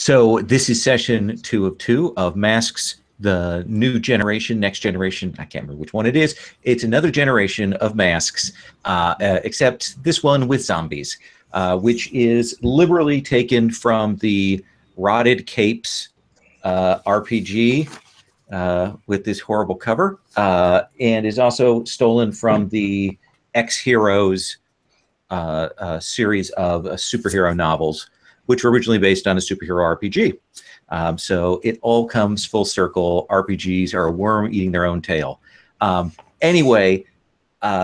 So this is session 2 of 2 of Masks, the new generation, next generation. I can't remember which one it is. It's another generation of Masks, except this one with zombies, which is liberally taken from the Rotted Capes RPG with this horrible cover, and is also stolen from the X Heroes series of superhero novels, which were originally based on a superhero RPG. So it all comes full circle. RPGs are a worm eating their own tail. Anyway,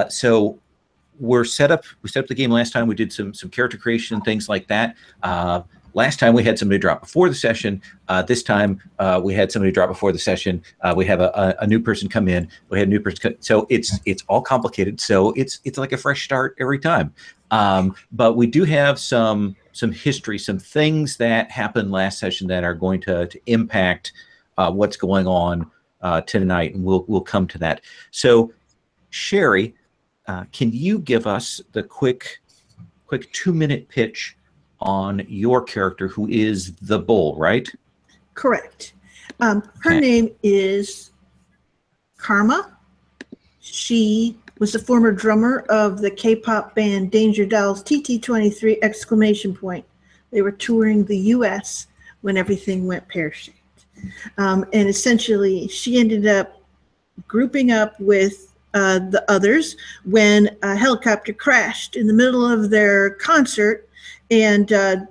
so we set up the game last time. We did some character creation and things like that. Last time we had somebody drop before the session. This time we had somebody drop before the session. We have a new person come in. We had a new person so it's all complicated. So it's like a fresh start every time. But we do have some history, some things that happened last session that are going to impact what's going on tonight, and we'll come to that. So, Sherry, can you give us the quick 2-minute pitch on your character, who is the bull, right? Correct. Her name is Karma. She was the former drummer of the K-pop band Danger Dolls TT23! They were touring the U.S. when everything went pear-shaped. And essentially, she ended up grouping up with the others when a helicopter crashed in the middle of their concert, and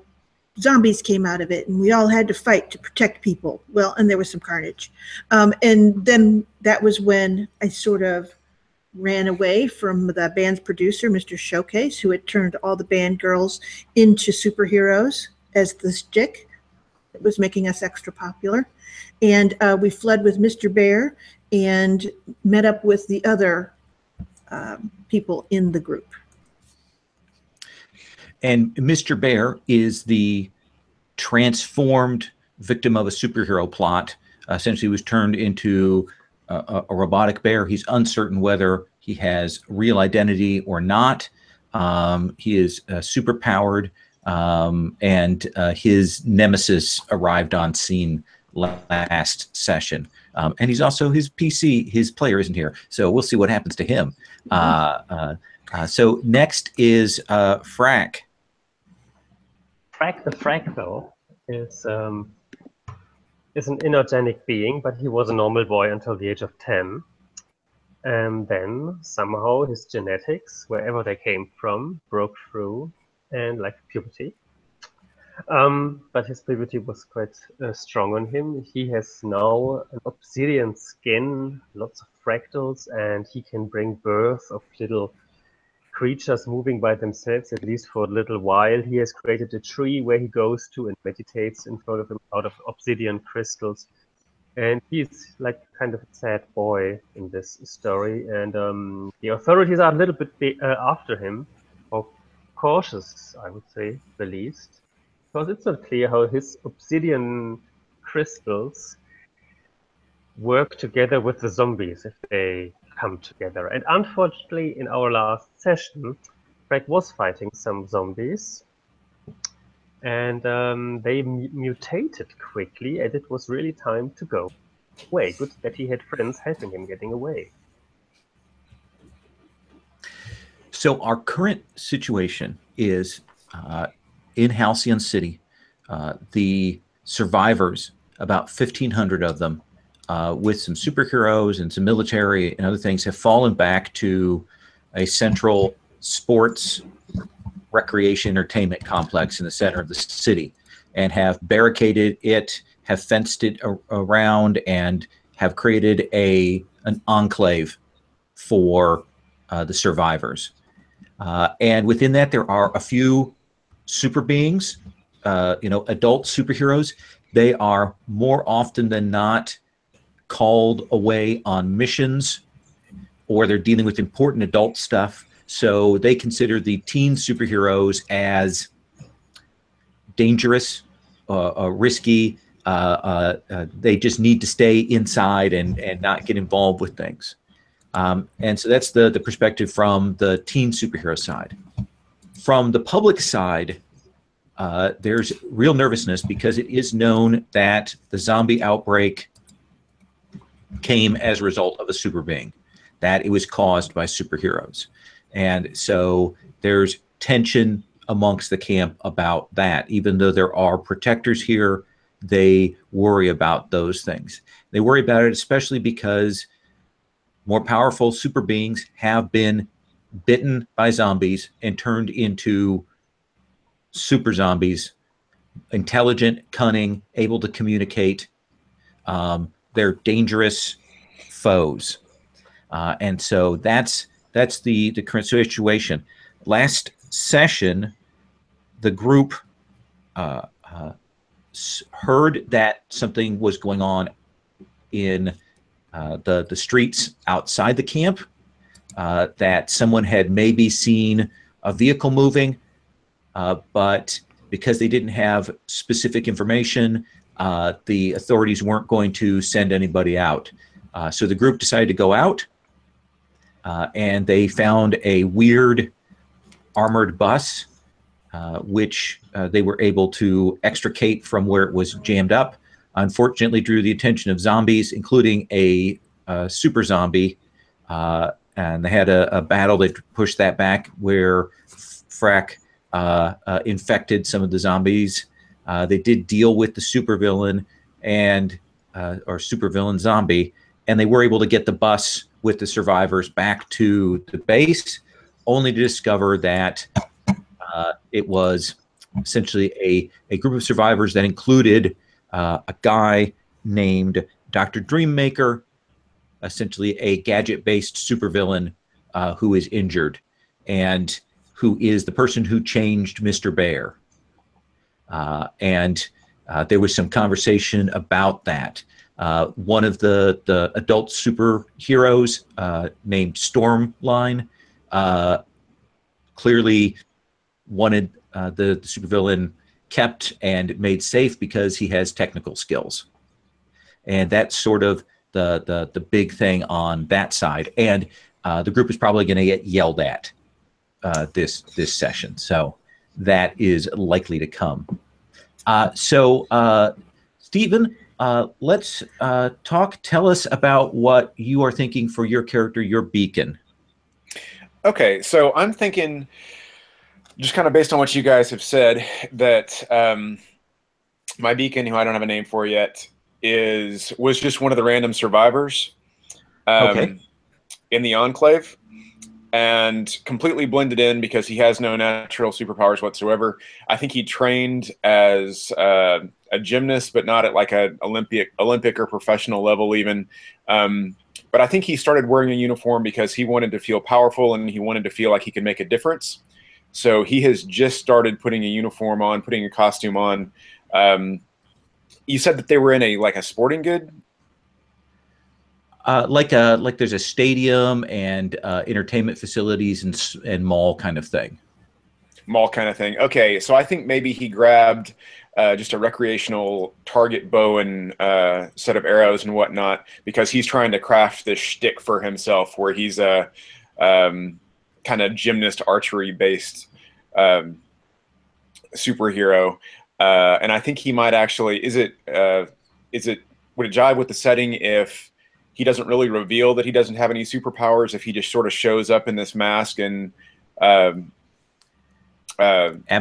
zombies came out of it, and we all had to fight to protect people. Well, and there was some carnage. And then that was when I sort of ran away from the band's producer, Mr. Showcase, who had turned all the band girls into superheroes as the stick. It was making us extra popular. And we fled with Mr. Bear and met up with the other people in the group. And Mr. Bear is the transformed victim of a superhero plot. Essentially was turned into a robotic bear. He's uncertain whether he has real identity or not. He is super powered, and his nemesis arrived on scene last session. And he's also his PC, his player isn't here. So we'll see what happens to him. So next is Frack. Frack the Fractal is an inorganic being, but he was a normal boy until the age of 10. And then somehow his genetics, wherever they came from, broke through and like puberty. But his puberty was quite strong on him. He has now an obsidian skin, lots of fractals, and he can bring birth of little creatures moving by themselves, at least for a little while. He has created a tree where he goes to and meditates in front of him out of obsidian crystals. And he's like kind of a sad boy in this story. And the authorities are a little bit after him, or cautious, I would say, the least. Because it's not clear how his obsidian crystals work together with the zombies if they come together. And unfortunately, in our last session, Frank was fighting some zombies, and they mutated quickly, and it was really time to go away. Good that he had friends helping him getting away. So our current situation is in Halcyon City. The survivors, about 1,500 of them, with some superheroes and some military and other things, have fallen back to a central sports, recreation, entertainment complex in the center of the city, and have barricaded it, have fenced it around, and have created an enclave for the survivors. And within that, there are a few super beings, adult superheroes. They are more often than not called away on missions, or they're dealing with important adult stuff. So they consider the teen superheroes as dangerous, risky. They just need to stay inside and not get involved with things. And so that's the perspective from the teen superhero side. From the public side, there's real nervousness because it is known that the zombie outbreak came as a result of a super being, that it was caused by superheroes. And so there's tension amongst the camp about that. Even though there are protectors here, they worry about those things. They worry about it especially because more powerful super beings have been bitten by zombies and turned into super zombies, intelligent, cunning, able to communicate. They're dangerous foes. And so that's the current situation. Last session, the group heard that something was going on in the streets outside the camp, that someone had maybe seen a vehicle moving, but because they didn't have specific information, the authorities weren't going to send anybody out. So the group decided to go out, and they found a weird armored bus, which they were able to extricate from where it was jammed up. Unfortunately, drew the attention of zombies, including a super zombie, and they had a battle that pushed that back, where Frack infected some of the zombies. They did deal with the supervillain and or supervillain zombie, and they were able to get the bus with the survivors back to the base, only to discover that it was essentially a group of survivors that included a guy named Dr. Dreammaker, essentially a gadget-based supervillain who is injured, and who is the person who changed Mr. Bear. And there was some conversation about that. One of the adult superheroes named Stormline clearly wanted the supervillain kept and made safe because he has technical skills. And that's sort of the big thing on that side. And the group is probably going to get yelled at this session. So that is likely to come. So Stephen, let's talk. Tell us about what you are thinking for your character, your beacon. Okay, so I'm thinking, just kind of based on what you guys have said, that my beacon, who I don't have a name for yet, was just one of the random survivors in the Enclave, and completely blended in because he has no natural superpowers whatsoever. I think he trained as a gymnast, but not at like an Olympic or professional level even. But I think he started wearing a uniform because he wanted to feel powerful and he wanted to feel like he could make a difference. So he has just started putting a uniform on, putting a costume on. You said that they were in a sporting good? Like there's a stadium and entertainment facilities and mall kind of thing. Mall kind of thing. Okay, so I think maybe he grabbed just a recreational target bow and set of arrows and whatnot, because he's trying to craft this shtick for himself where he's a kind of gymnast archery based superhero. And I think he might actually, would it jive with the setting if he doesn't really reveal that he doesn't have any superpowers, if he just sort of shows up in this mask and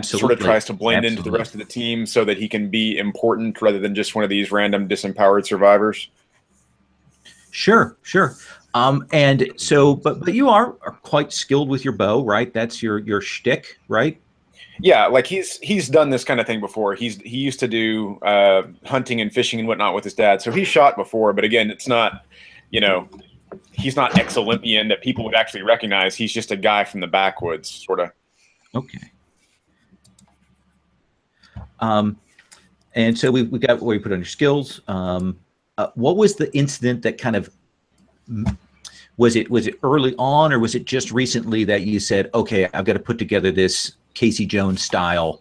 sort of tries to blend into the rest of the team so that he can be important rather than just one of these random disempowered survivors? Sure. And so, but you are quite skilled with your bow, right? That's your shtick, right? Yeah, like he's done this kind of thing before. He used to do hunting and fishing and whatnot with his dad, so he's shot before. But again, it's not, he's not ex-Olympian that people would actually recognize. He's just a guy from the backwoods, sort of. Okay. And so we got where you put on your skills. What was the incident that kind of was it early on, or was it just recently that you said, okay, I've got to put together this Casey Jones style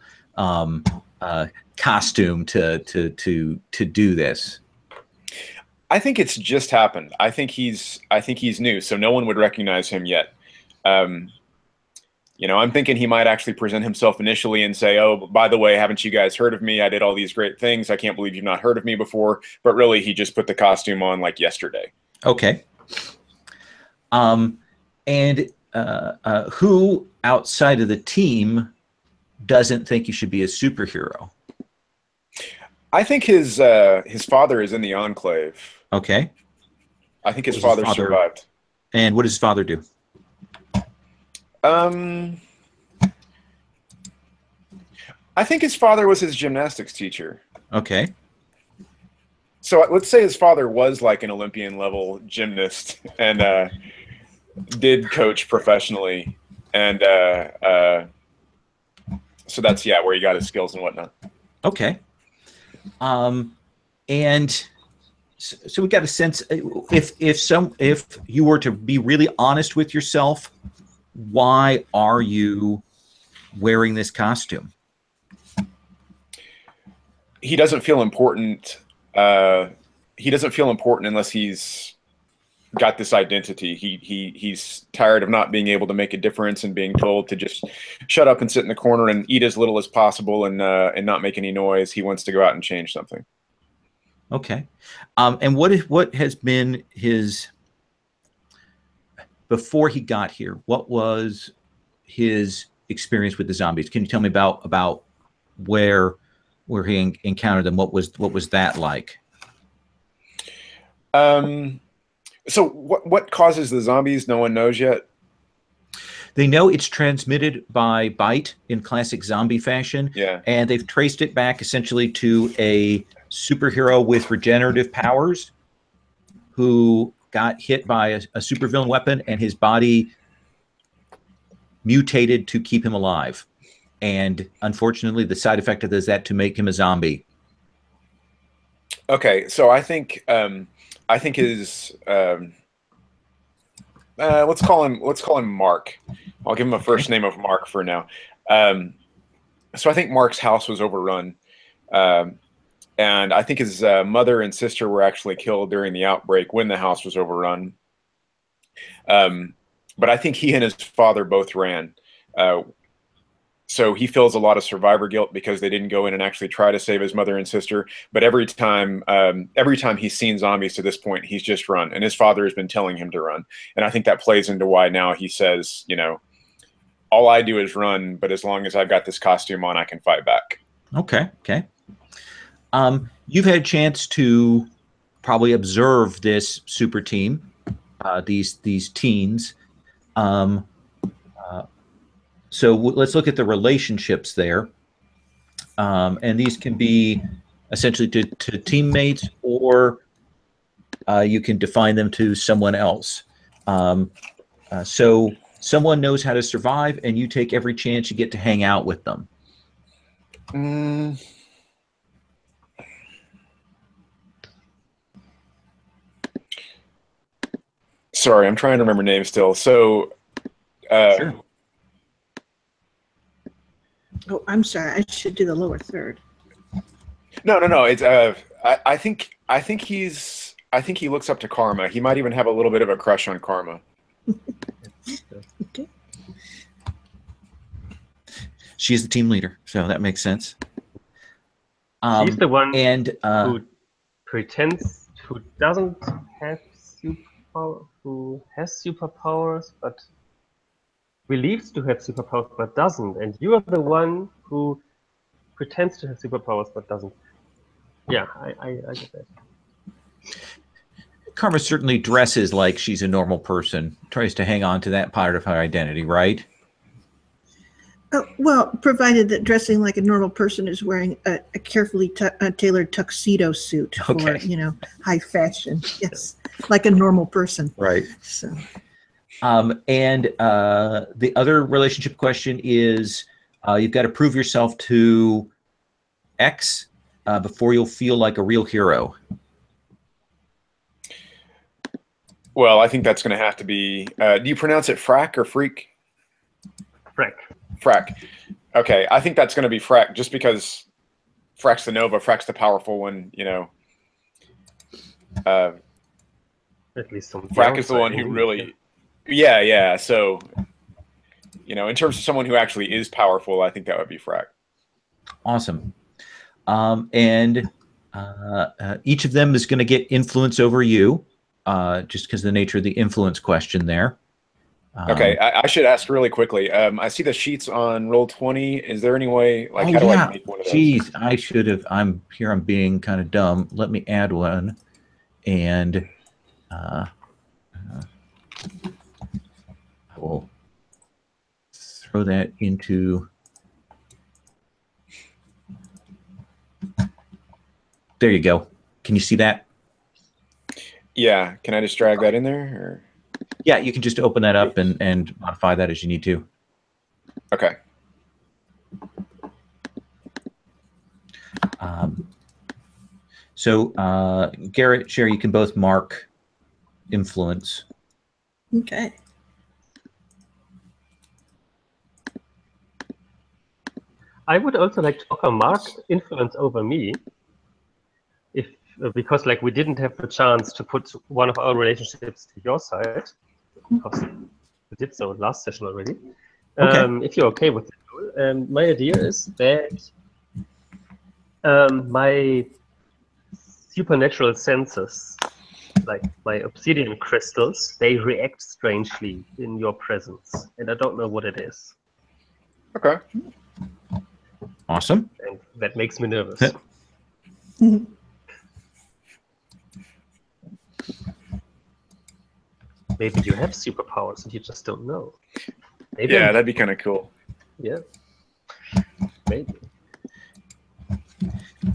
costume to do this? I think it's just happened. I think he's new, so no one would recognize him yet. You know, I'm thinking he might actually present himself initially and say, "Oh, by the way, haven't you guys heard of me? I did all these great things. I can't believe you've not heard of me before." But really, he just put the costume on like yesterday. Okay. And who outside of the team doesn't think you should be a superhero? I think his father is in the Enclave. Okay. I think his father survived. And what does his father do? I think his father was his gymnastics teacher. Okay. So let's say his father was like an Olympian level gymnast and did coach professionally, and so that's where he got his skills and whatnot. Okay. And so we got a sense, if you were to be really honest with yourself, why are you wearing this costume? He doesn't feel important. He doesn't feel important unless he's got this identity. He's tired of not being able to make a difference and being told to just shut up and sit in the corner and eat as little as possible and not make any noise. He wants to go out and change something. Okay. And what has been his, before he got here, what was his experience with the zombies? Can you tell me about where he encountered them? What was that like? So what causes the zombies? No one knows yet. They know it's transmitted by bite in classic zombie fashion. Yeah. And they've traced it back essentially to a superhero with regenerative powers who got hit by a supervillain weapon, and his body mutated to keep him alive. And unfortunately, the side effect of this is that to make him a zombie. Okay, so I think his let's call him Mark. I'll give him a first name of Mark for now. So I think Mark's house was overrun, and I think his mother and sister were actually killed during the outbreak when the house was overrun. But I think he and his father both ran. So he feels a lot of survivor guilt because they didn't go in and actually try to save his mother and sister. But every time he's seen zombies to this point, he's just run. And his father has been telling him to run. And I think that plays into why now he says, you know, all I do is run, but as long as I've got this costume on, I can fight back. Okay. Okay. You've had a chance to probably observe this super team, these teens. So let's look at the relationships there. And these can be essentially to teammates, or you can define them to someone else. So someone knows how to survive, and you take every chance you get to hang out with them. Sorry, I'm trying to remember names still. So, Sure. Oh, I'm sorry. I should do the lower third. No. It's I think he looks up to Karma. He might even have a little bit of a crush on Karma. Okay. She's the team leader, so that makes sense. She's the one and who pretends, who doesn't have who has superpowers, but believes to have superpowers but doesn't. And you are the one who pretends to have superpowers but doesn't. Yeah, I get that. Karma certainly dresses like she's a normal person, tries to hang on to that part of her identity, right? Well, provided that dressing like a normal person is wearing a carefully tailored tuxedo suit for, high fashion. Yes, like a normal person. Right. So. And the other relationship question is you've got to prove yourself to X before you'll feel like a real hero. Well, I think that's going to have to be, do you pronounce it Frack or Freak? Frack. Frack. Okay, I think that's going to be Frack just because Frack's the Nova, Frack's the powerful one, At least some Frack is the one who really... Yeah, so you know, in terms of someone who actually is powerful, I think that would be Frack. Awesome. And each of them is going to get influence over you, just because of the nature of the influence question there. Okay, I should ask really quickly. I see the sheets on Roll20. Is there any way, like, oh, how do yeah. I make one of those? Geez, I should have. I'm being kind of dumb. Let me add one, and I will throw that into. There you go. Can you see that? Yeah. Can I just drag that in there? Or? Yeah, you can just open that up and modify that as you need to. Okay. So Garrett, Sherry, you can both mark influence. Okay. I would also like to offer Mark influence over me, if because like we didn't have the chance to put one of our relationships to your side, because we did so last session already. Okay. If you're okay with it, my idea is that my supernatural senses, like my obsidian crystals, they react strangely in your presence, and I don't know what it is. Okay. Awesome. And that makes me nervous. Maybe you have superpowers and you just don't know. Maybe Yeah, that'd be kind of cool. Yeah. Maybe.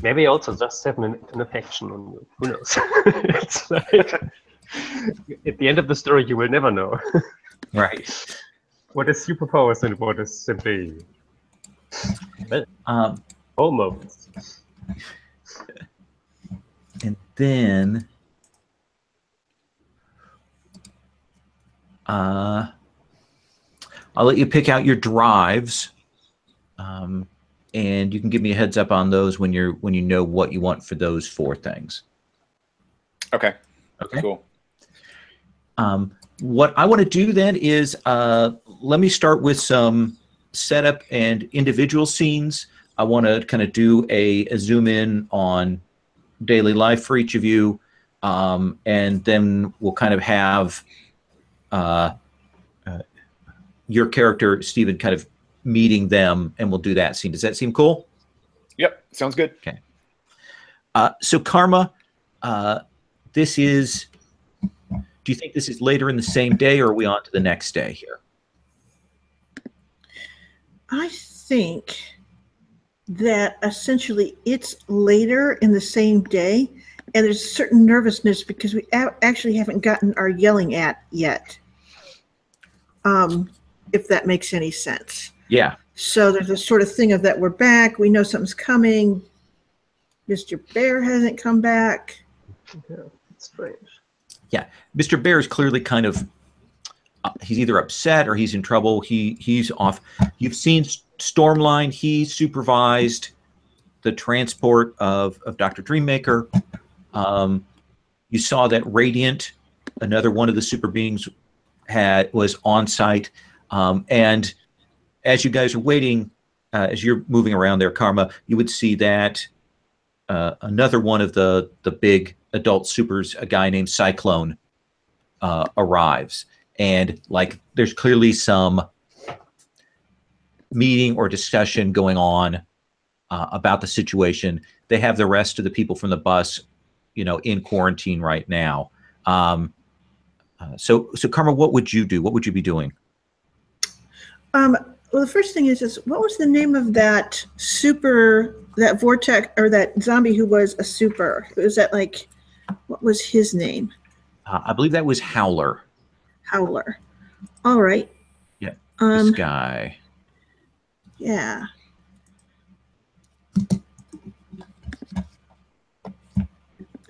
Maybe I also just have an affection on you. Who knows? It's like, at the end of the story, you will never know. Right. What is superpowers and what is simply almost. And then I'll let you pick out your drives, and you can give me a heads up on those when you know what you want for those 4 things. Okay. Okay. Cool. What I want to do then is let me start with some setup and individual scenes. I want to kind of do a zoom in on daily life for each of you, and then we'll kind of have your character, Stephen, kind of meeting them, and we'll do that scene. Does that seem cool? Yep. Sounds good. Okay. So Karma, this is, do you think this is later in the same day, or are we on to the next day here? I think that essentially it's later in the same day, and there's a certain nervousness because we actually haven't gotten our yelling at yet. If that makes any sense. Yeah. So there's a sort of thing of that we're back, we know something's coming. Mr. Bear hasn't come back. Yeah, it's strange. Yeah. Mr. Bear is clearly kind of, he's either upset or he's in trouble. He's off. You've seen Stormline. He supervised the transport of Dr. Dreammaker. You saw that Radiant, another one of the super beings, was on site. And as you guys are waiting, as you're moving around there, Karma, you would see that another one of the big adult supers, a guy named Cyclone, arrives. And like, there's clearly some meeting or discussion going on about the situation. They have the rest of the people from the bus, in quarantine right now. So Karma, what would you do? What would you be doing? Well, the first thing is what was the name of that vortex or that zombie who was a super? Was that what was his name? I believe that was Howler. Howler. All right. Yeah. This guy. Yeah.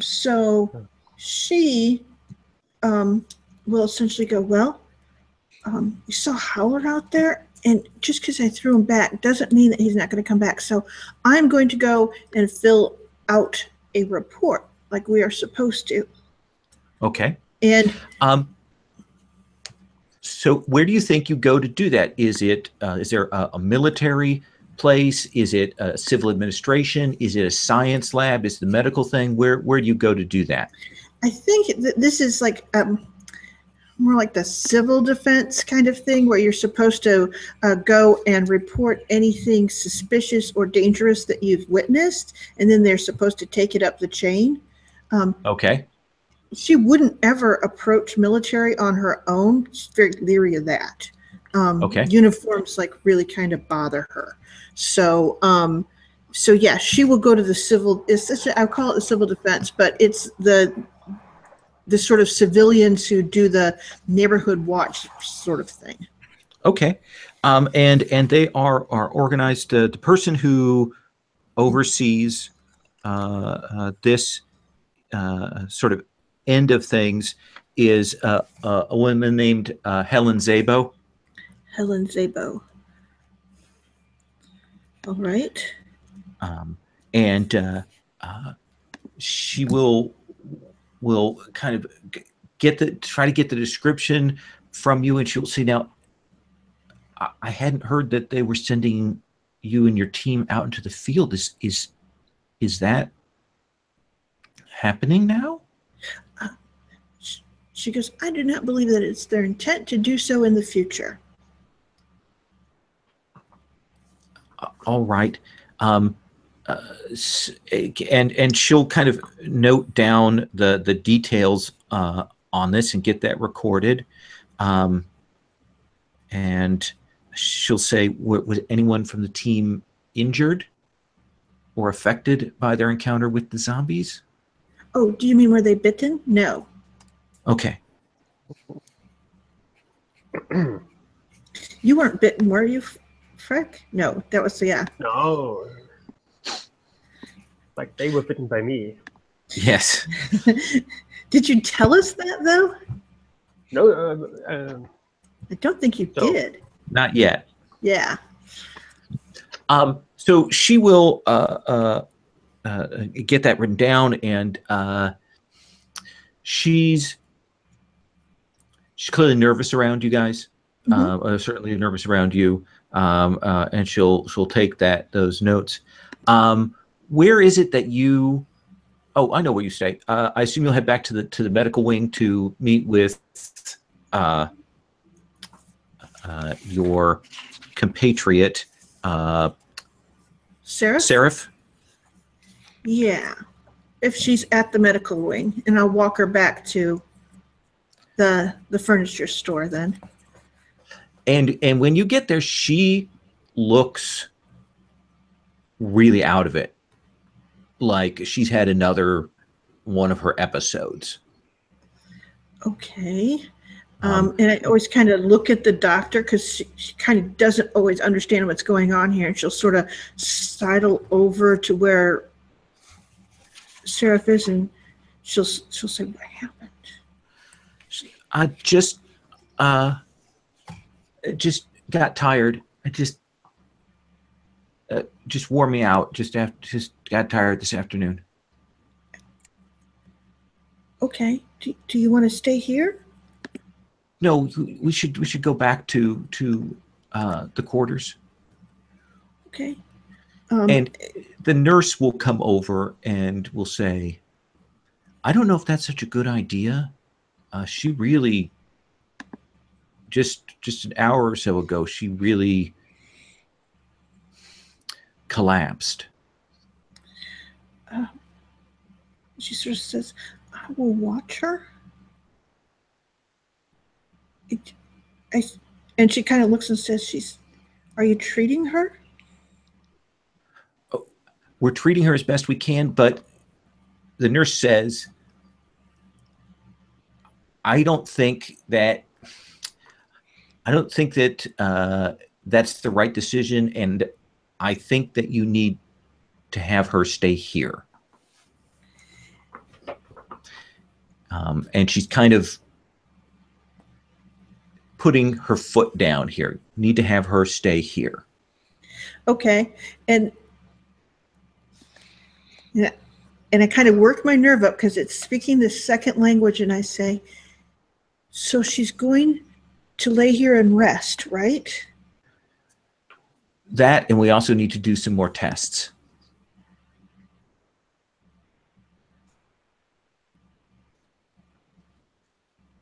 So she will essentially go, well, you saw Howler out there, and just because I threw him back doesn't mean that he's not going to come back. So I'm going to go and fill out a report like we are supposed to. Okay. And So where do you think you go to do that? Is it is there a military place? Is it a civil administration? Is it a science lab? Is it the medical thing? Where do you go to do that? I think this is like more like the civil defense kind of thing, where you're supposed to go and report anything suspicious or dangerous that you've witnessed, and then they're supposed to take it up the chain. Okay. She wouldn't ever approach military on her own. She's very leery of that. Okay. Uniforms like really kind of bother her. So, so yeah, she will go to the civil. I call it the civil defense, but it's the sort of civilians who do the neighborhood watch sort of thing. Okay. And they are organized. The person who oversees this sort of end of things is a woman named Helen Szabo. Helen Szabo. All right. And she will kind of try to get the description from you, and she'll say, now, I hadn't heard that they were sending you and your team out into the field. Is that happening now? She goes, I do not believe that it's their intent to do so in the future. All right. And she'll kind of note down the details on this and get that recorded. And she'll say, was anyone from the team injured or affected by their encounter with the zombies? Oh, do you mean were they bitten? No. Okay. You weren't bitten, were you, Freck? No, that was, yeah. No. Like they were bitten by me. Yes. Did you tell us that, though? No. I don't think you did. Not yet. Yeah. So she will get that written down, and she's clearly nervous around you guys. Certainly nervous around you, and she'll take those notes. Where is it that you? Oh, I know where you stay. I assume you'll head back to the medical wing to meet with your compatriot, Seraph? Yeah. If she's at the medical wing, and I'll walk her back to the furniture store then. And when you get there, she looks really out of it. Like she's had another one of her episodes. Okay. And I always kind of look at the doctor because she kind of doesn't always understand what's going on here. And she'll sort of sidle over to where Seraph is, and she'll say, what happened? I just got tired. I just wore me out. Just got tired this afternoon. Okay. Do you want to stay here? No, we should go back to the quarters. Okay. And the nurse will come over and will say, I don't know if that's such a good idea. She really, just an hour or so ago, she really collapsed. She sort of says, I will watch her. And she kind of looks and says, are you treating her? Oh, we're treating her as best we can, but the nurse says, I don't think that that's the right decision, and I think that you need to have her stay here. And she's kind of putting her foot down here. Need to have her stay here. Okay. And I kind of work my nerve up because it's speaking the second language, and I say, so she's going to lay here and rest, right? That, and we also need to do some more tests.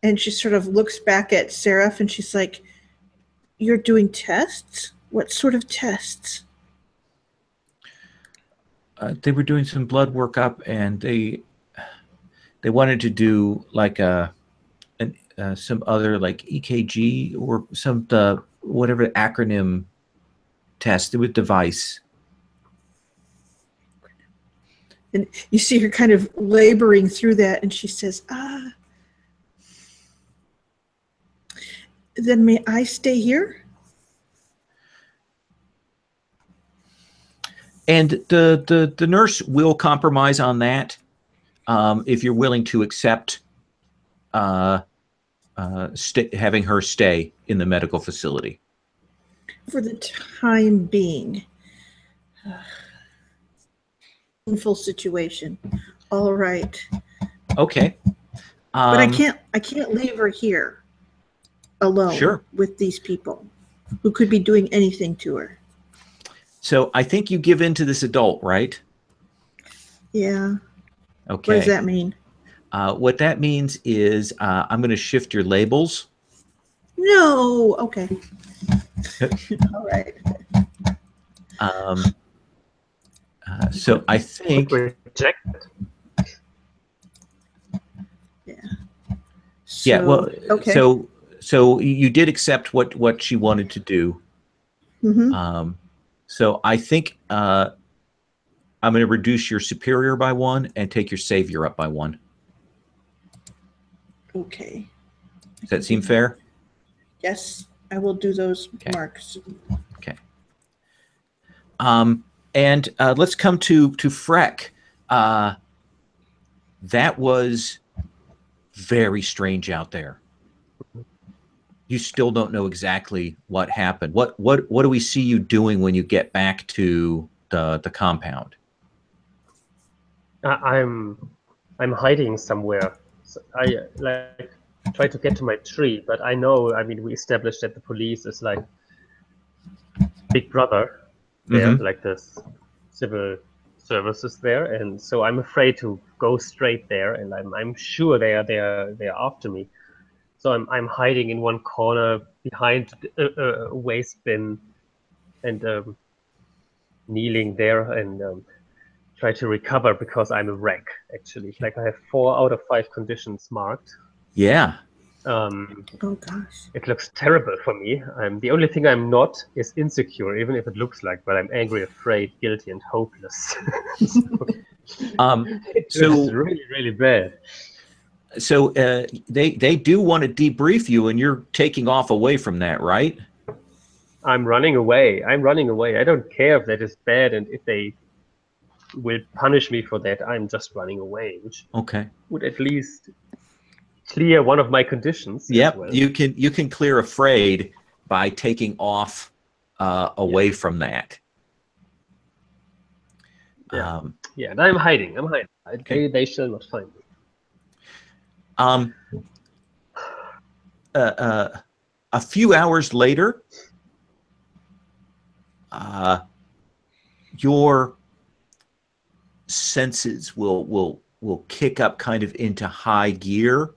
And she sort of looks back at Seraph and she's like, "You're doing tests? What sort of tests?" They were doing some blood workup, and they wanted to do like some other like EKG or some whatever acronym test with device. And you see her kind of laboring through that, and she says, "Then may I stay here?" And the nurse will compromise on that if you're willing to accept having her stay in the medical facility. For the time being. Painful situation. All right. Okay. But I can't leave her here alone Sure. with these people who could be doing anything to her. So I think you give in to this adult, right? Yeah. Okay. What does that mean? What that means is I'm going to shift your labels. No. Okay. All right. So I think. Rejected. Yeah. Yeah. Well. Okay. So you did accept what she wanted to do. Mm-hmm. So I think I'm going to reduce your superior by 1 and take your savior up by 1. Okay. Does that seem fair? Yes, I will do those marks. Okay. And let's come to Freck. That was very strange out there. You still don't know exactly what happened. What do we see you doing when you get back to the compound? I'm hiding somewhere. So I like try to get to my tree, but I know. I mean, we established that the police is like big brother there, like this civil services there, and so I'm afraid to go straight there, and I'm sure they are after me. So I'm hiding in one corner behind a waste bin, and kneeling there and try to recover because I'm a wreck. Actually, like I have 4 out of 5 conditions marked. Yeah. Oh gosh. It looks terrible for me. The only thing I'm not is insecure, even if it looks like, but I'm angry, afraid, guilty, and hopeless. It's really, really bad. So they do want to debrief you, and you're taking off away from that, right? I'm running away. I don't care if that is bad, and if they will punish me for that, I'm just running away, which would at least clear one of my conditions. Yep, as well. you can clear afraid by taking off away from that. Yeah, and I'm hiding. Okay. They shall not find me. A few hours later, your senses will kick up kind of into high gear,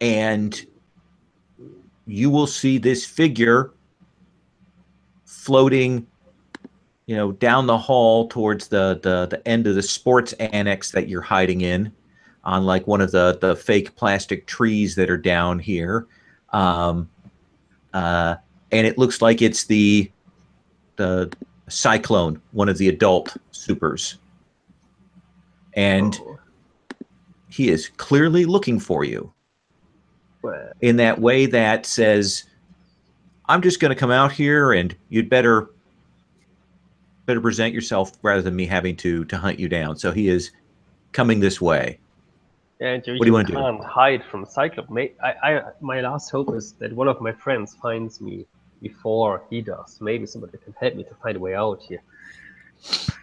and you will see this figure floating, down the hall towards the end of the sports annex that you're hiding in, on like one of the fake plastic trees that are down here, and it looks like it's the Cyclone, one of the adult supers, and he is clearly looking for you in that way that says, "I'm just going to come out here, and you'd better present yourself rather than me having to hunt you down." So he is coming this way. And what do you want to do? Can't hide from Cyclops. My last hope is that one of my friends finds me before he does. Maybe somebody can help me to find a way out here.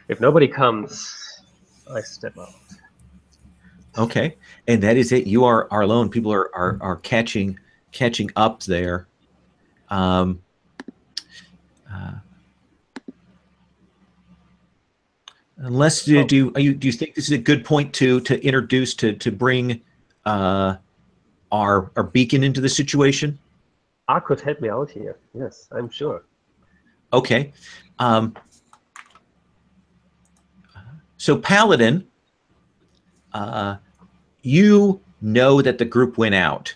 If nobody comes, I step out. Okay, and that is it. You are alone. People are catching up there. Um, unless do you think this is a good point to introduce to bring our beacon into the situation? R could help me out here. Yes, I'm sure. Okay. So Paladin, you know that the group went out,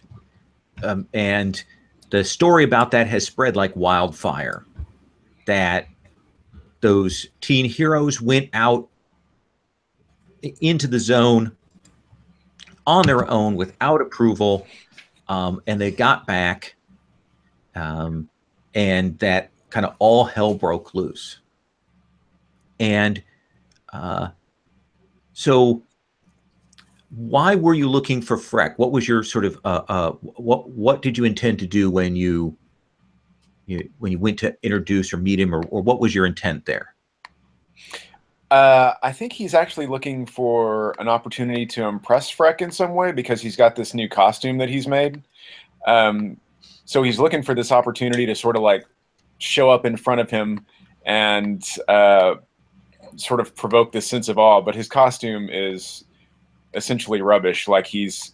and the story about that has spread like wildfire, that those teen heroes went out into the zone on their own without approval, and they got back, and that kind of all hell broke loose. And so why were you looking for Freck? What was your sort of what did you intend to do when you went to introduce or meet him, or what was your intent there? I think he's actually looking for an opportunity to impress Freck in some way because he's got this new costume that he's made. So he's looking for this opportunity to sort of like show up in front of him and sort of provoke this sense of awe. But his costume is essentially rubbish. Like he's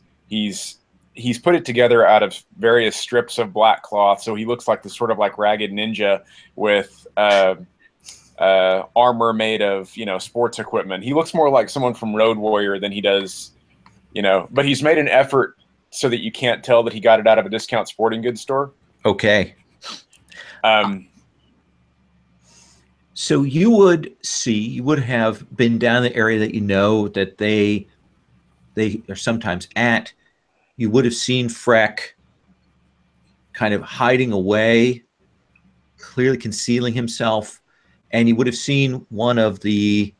put it together out of various strips of black cloth, so he looks like this sort of like ragged ninja with armor made of, you know, sports equipment. He looks more like someone from Road Warrior than he does, you know, but he's made an effort so that you can't tell that he got it out of a discount sporting goods store. Okay. So you would have been down the area that you know that they are sometimes at. You would have seen Freck kind of hiding away, clearly concealing himself, and you would have seen one of the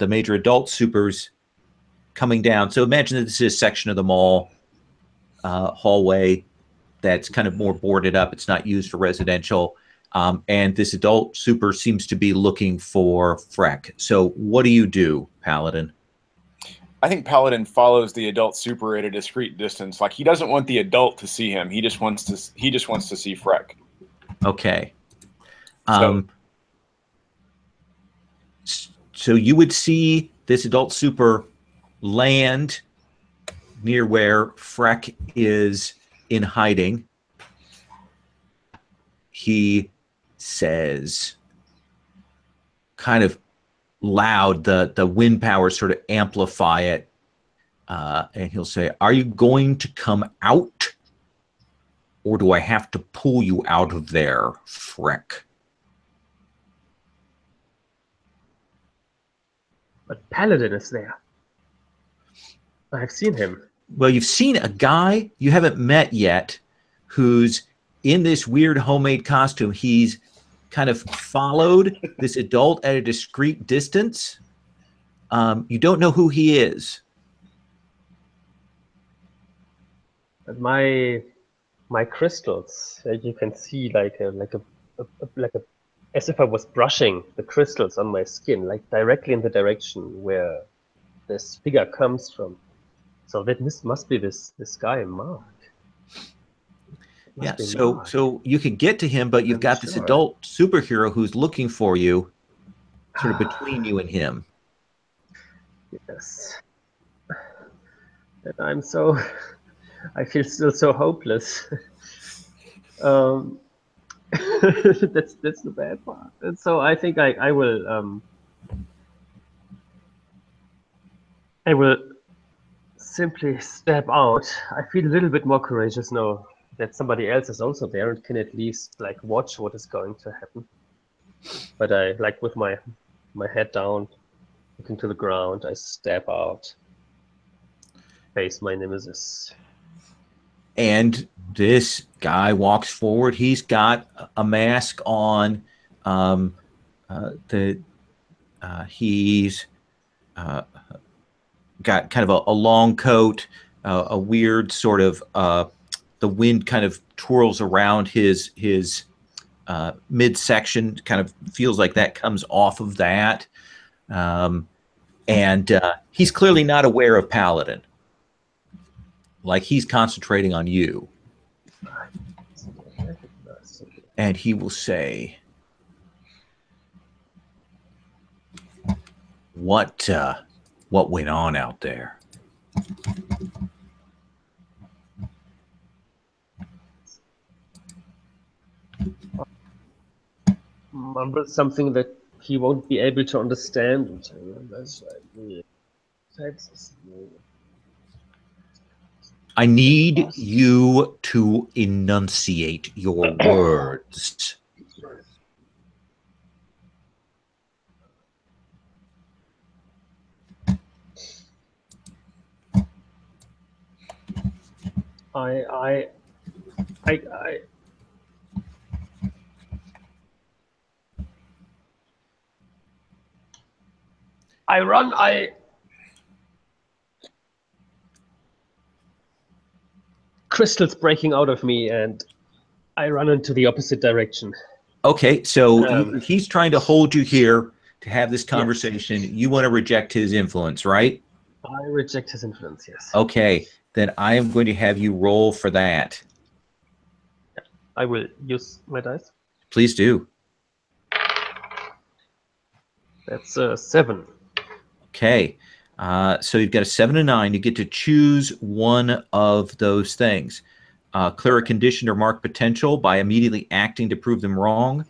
major adult supers coming down. So imagine that this is a section of the mall hallway that's kind of more boarded up. It's not used for residential. And this adult super seems to be looking for Freck. So what do you do, Paladin? I think Paladin follows the adult super at a discreet distance. Like he doesn't want the adult to see him. He just wants to see Freck. Okay. So you would see this adult super land near where Freck is in hiding. He says, kind of loud, the wind powers sort of amplify it, and he'll say, "Are you going to come out, or do I have to pull you out of there, Freck?" But Paladin is there. I've seen him. Well, you've seen a guy you haven't met yet who's in this weird homemade costume. He's kind of followed this adult at a discreet distance. You don't know who he is. But my crystals, you can see like as if I was brushing the crystals on my skin, like directly in the direction where this figure comes from. So that must be this guy, Mark. Yeah, so you can get to him, but you've got this adult superhero who's looking for you, sort of between you and him. Yes. And I feel still so hopeless. That's the bad part. And so I think I will simply step out. I feel a little bit more courageous now that somebody else is also there and can at least like watch what is going to happen. But I, like, with my head down, looking to the ground, I step out, face my nemesis. And this guy walks forward. He's got a mask on. He's got kind of a long coat, a weird sort of the wind kind of twirls around his midsection. Kind of feels like that comes off of that. And he's clearly not aware of Paladin. Like, he's concentrating on you. And he will say, what went on out there? Mumble something that he won't be able to understand. I need you to enunciate your words. I run, crystals breaking out of me, and I run into the opposite direction. Okay, so he's trying to hold you here to have this conversation. Yes. You want to reject his influence, right? I reject his influence, yes. Okay, then I am going to have you roll for that. I will use my dice. Please do. That's 7. Okay, so you've got a 7 and 9. You get to choose one of those things. Clear a condition or mark potential by immediately acting to prove them wrong.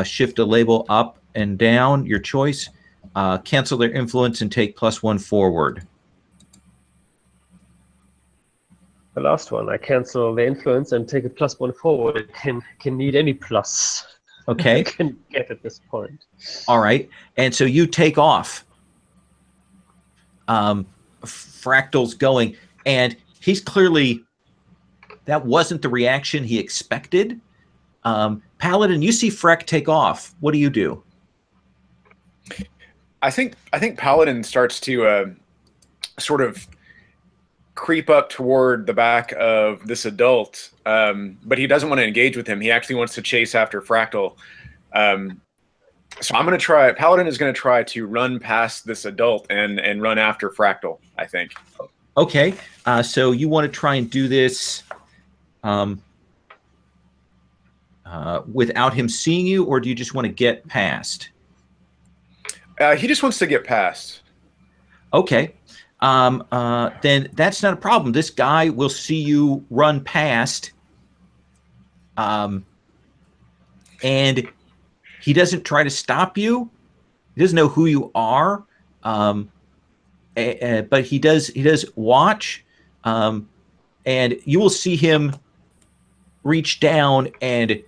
Shift a label up and down, your choice. Cancel their influence and take +1 forward. The last one, I cancel the influence and take a +1 forward. It can need any plus. Okay. I can get at this point. All right, and so you take off. Fractal's going, and he's clearly, that wasn't the reaction he expected. Paladin, you see Freck take off. What do you do? I think Paladin starts to sort of creep up toward the back of this adult, but he doesn't want to engage with him. He actually wants to chase after Fractal. So I'm going to try, Paladin is going to try to run past this adult and run after Fractal, I think. Okay, so you want to try and do this without him seeing you, or do you just want to get past? He just wants to get past. Okay, then that's not a problem. This guy will see you run past, and he doesn't try to stop you. He doesn't know who you are, but he does watch, and you will see him reach down and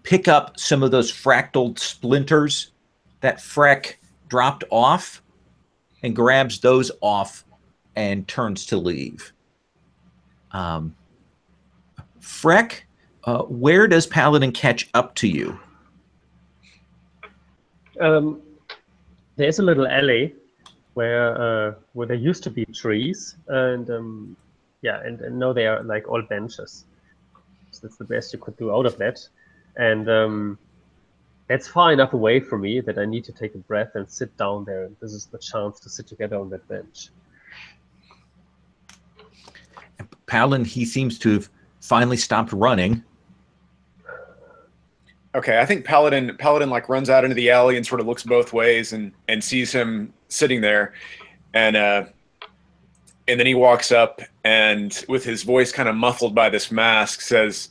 pick up some of those fractal splinters that Freck dropped off, and grabs those off and turns to leave. Freck, where does Paladin catch up to you? There's a little alley where there used to be trees, and yeah, and now they are like all benches. So that's the best you could do out of that, and that's far enough away from me that I need to take a breath and sit down there. And this is the chance to sit together on that bench. Paladin, he seems to have finally stopped running. Okay, I think Paladin like runs out into the alley and sort of looks both ways and sees him sitting there, and then he walks up and with his voice kind of muffled by this mask says,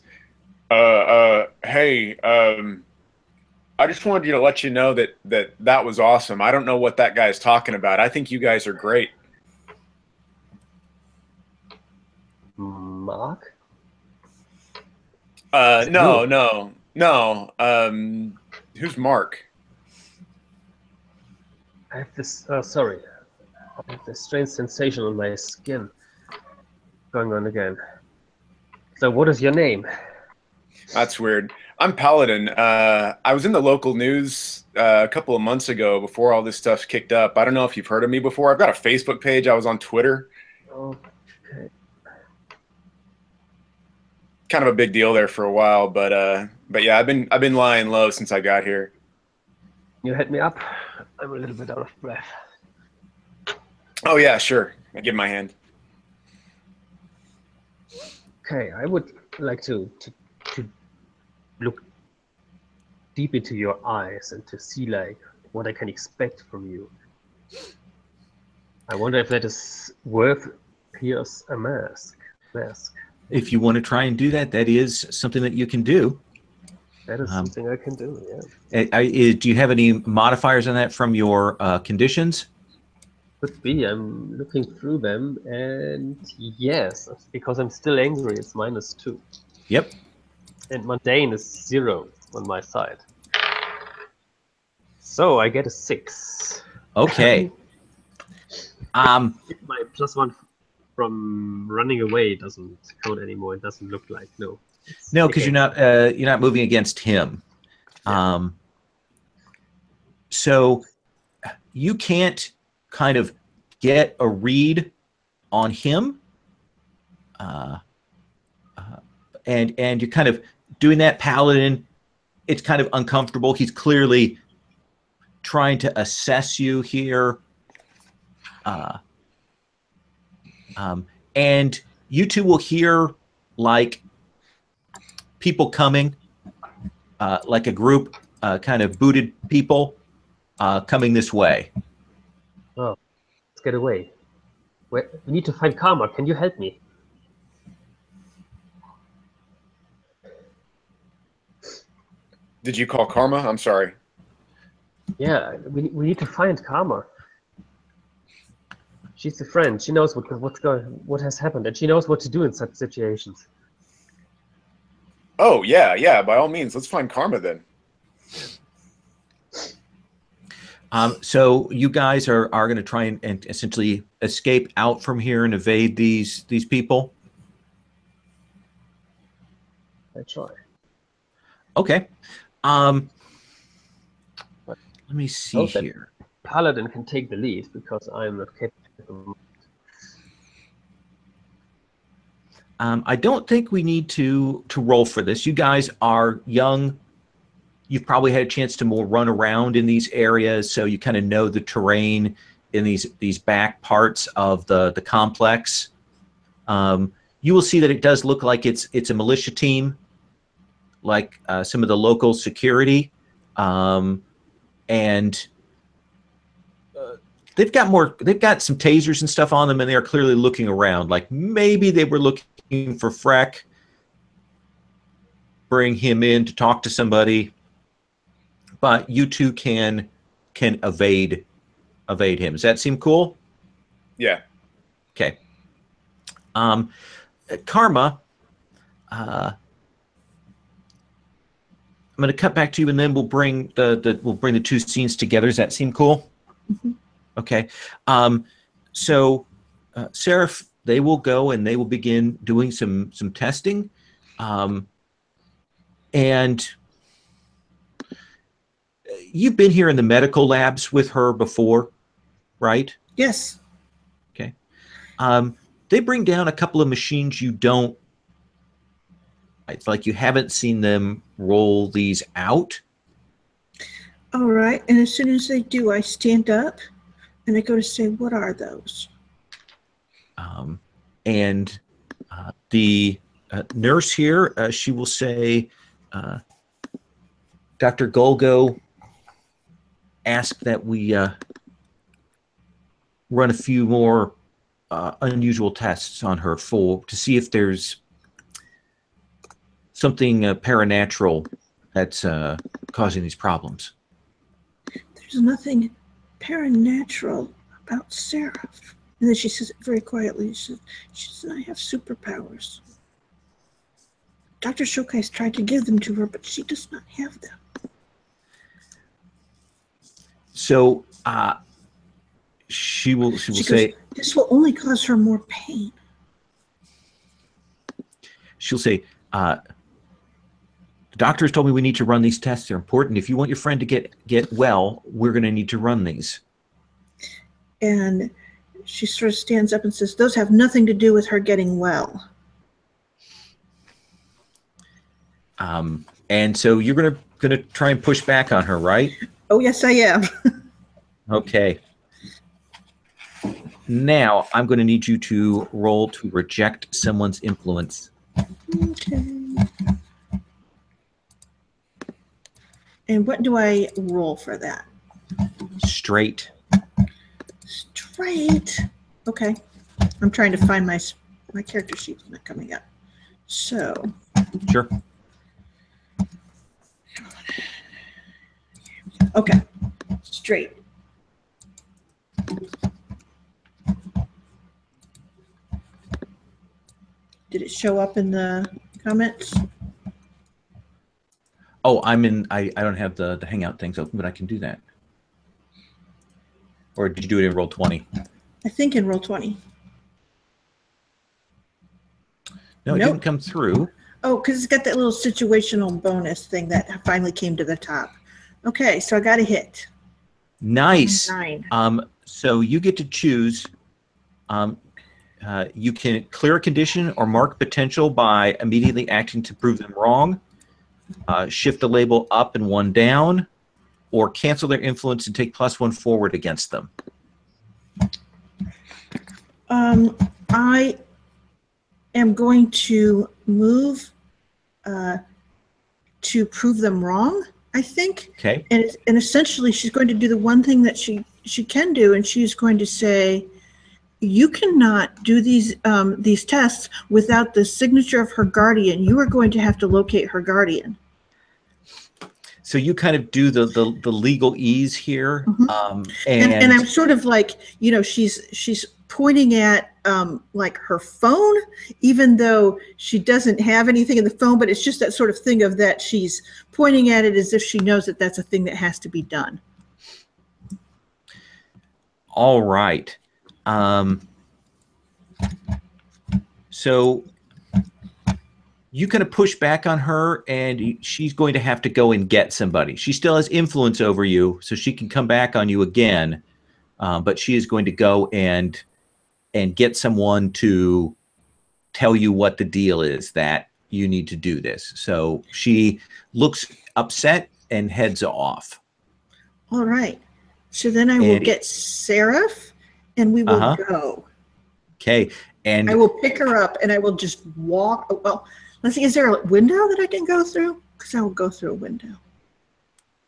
"Hey, I just wanted you to let you know that was awesome. I don't know what that guy's talking about. I think you guys are great." Mark? No. Who's Mark? I have this, sorry. I have this strange sensation on my skin going on again. So what is your name? That's weird. I'm Paladin. I was in the local news a couple of months ago before all this stuff kicked up. I don't know if you've heard of me before. I've got a Facebook page. I was on Twitter. Okay. Kind of a big deal there for a while, but yeah, I've been lying low since I got here. You hit me up? I'm a little bit out of breath. Oh yeah, sure. I give him my hand. Okay, I would like to look deep into your eyes and to see like what I can expect from you. I wonder if that is worth Pierce a mask. If you want to try and do that, that is something that you can do. That is something I can do, yeah. Do you have any modifiers on that from your conditions? Could be. I'm looking through them, and yes, because I'm still angry, it's -2. Yep. And mundane is 0 on my side. So I get a 6. Okay. My +1 from running away doesn't count anymore. It doesn't look like no. No, because you're not moving against him. Yeah. So you can't kind of get a read on him, and you're kind of doing that paladin. It's kind of uncomfortable. He's clearly trying to assess you here, and you two will hear like people coming, like a group, kind of booted people coming this way. Oh, let's get away. We need to find Karma. Can you help me? Did you call Karma? I'm sorry. Yeah, we need to find Karma. She's a friend. She knows what has happened, and she knows what to do in such situations. Oh yeah. By all means, let's find Karma then. So you guys are going to try and essentially escape out from here and evade these people. I try. Okay. Let me see that here. Paladin can take the lead because I'm not capable. I don't think we need to roll for this. You guys are young. You've probably had a chance to more run around in these areas, so you kind of know the terrain in these back parts of the complex. You will see that it does look like it's a militia team, like some of the local security, and they've got some tasers and stuff on them, and they're clearly looking around, like maybe they were looking for Freck, bring him in to talk to somebody. But you two can evade him. Does that seem cool? Yeah. Okay. Karma, I'm going to cut back to you, and then we'll bring the two scenes together. Does that seem cool? Mm-hmm. Okay. So Seraph, they will go and they will begin doing some testing, and you've been here in the medical labs with her before, right? Yes. Okay. They bring down a couple of machines you don't. It's like you haven't seen them roll these out. All right. And as soon as they do, I stand up and I go to say, "What are those?" And the nurse here, she will say, Dr. Golgo asked that we run a few more unusual tests on her to see if there's something paranatural that's causing these problems. There's nothing paranatural about Seraph. And then she says it very quietly. She says, "I have superpowers. Dr. Shokai's tried to give them to her, but she does not have them." So she will say, "This will only cause her more pain." She'll say, "The doctors told me we need to run these tests. They're important. If you want your friend to get well, we're going to need to run these." And she sort of stands up and says, "Those have nothing to do with her getting well." And so you're gonna try and push back on her, right? Oh, yes, I am. Okay. Now I'm going to need you to roll to reject someone's influence. Okay. And what do I roll for that? Straight. Straight. Okay. I'm trying to find my character sheet's not coming up. So. Sure. Okay. Straight. Did it show up in the comments? Oh, I don't have the Hangout things open, but I can do that. Or did you do it in Roll20? I think in Roll20. No, it Nope. didn't come through. Oh, because it's got that little situational bonus thing that finally came to the top. Okay, so I got a hit. Nice. 9. So you get to choose. You can clear a condition or mark potential by immediately acting to prove them wrong, shift a label up and 1 down, or cancel their influence and take +1 forward against them. I am going to move to prove them wrong, I think. Okay. And essentially she's going to do the one thing that she can do, and she's going to say, you cannot do these tests without the signature of her guardian. You are going to have to locate her guardian. So you kind of do the legal ease here. Mm-hmm. And I'm sort of like, you know, she's pointing at like her phone, even though she doesn't have anything in the phone, but it's just that sort of thing of that she's pointing at it as if she knows that that's a thing that has to be done. All right. So you kind of push back on her, and she's going to have to go and get somebody. She still has influence over you, so she can come back on you again, but she is going to go and get someone to tell you what the deal is, that you need to do this. So she looks upset and heads off. All right. So then I will get Seraph, and we will go. Okay. And I will pick her up, and I will just walk. Well, let's see. Is there a window that I can go through? Because I will go through a window.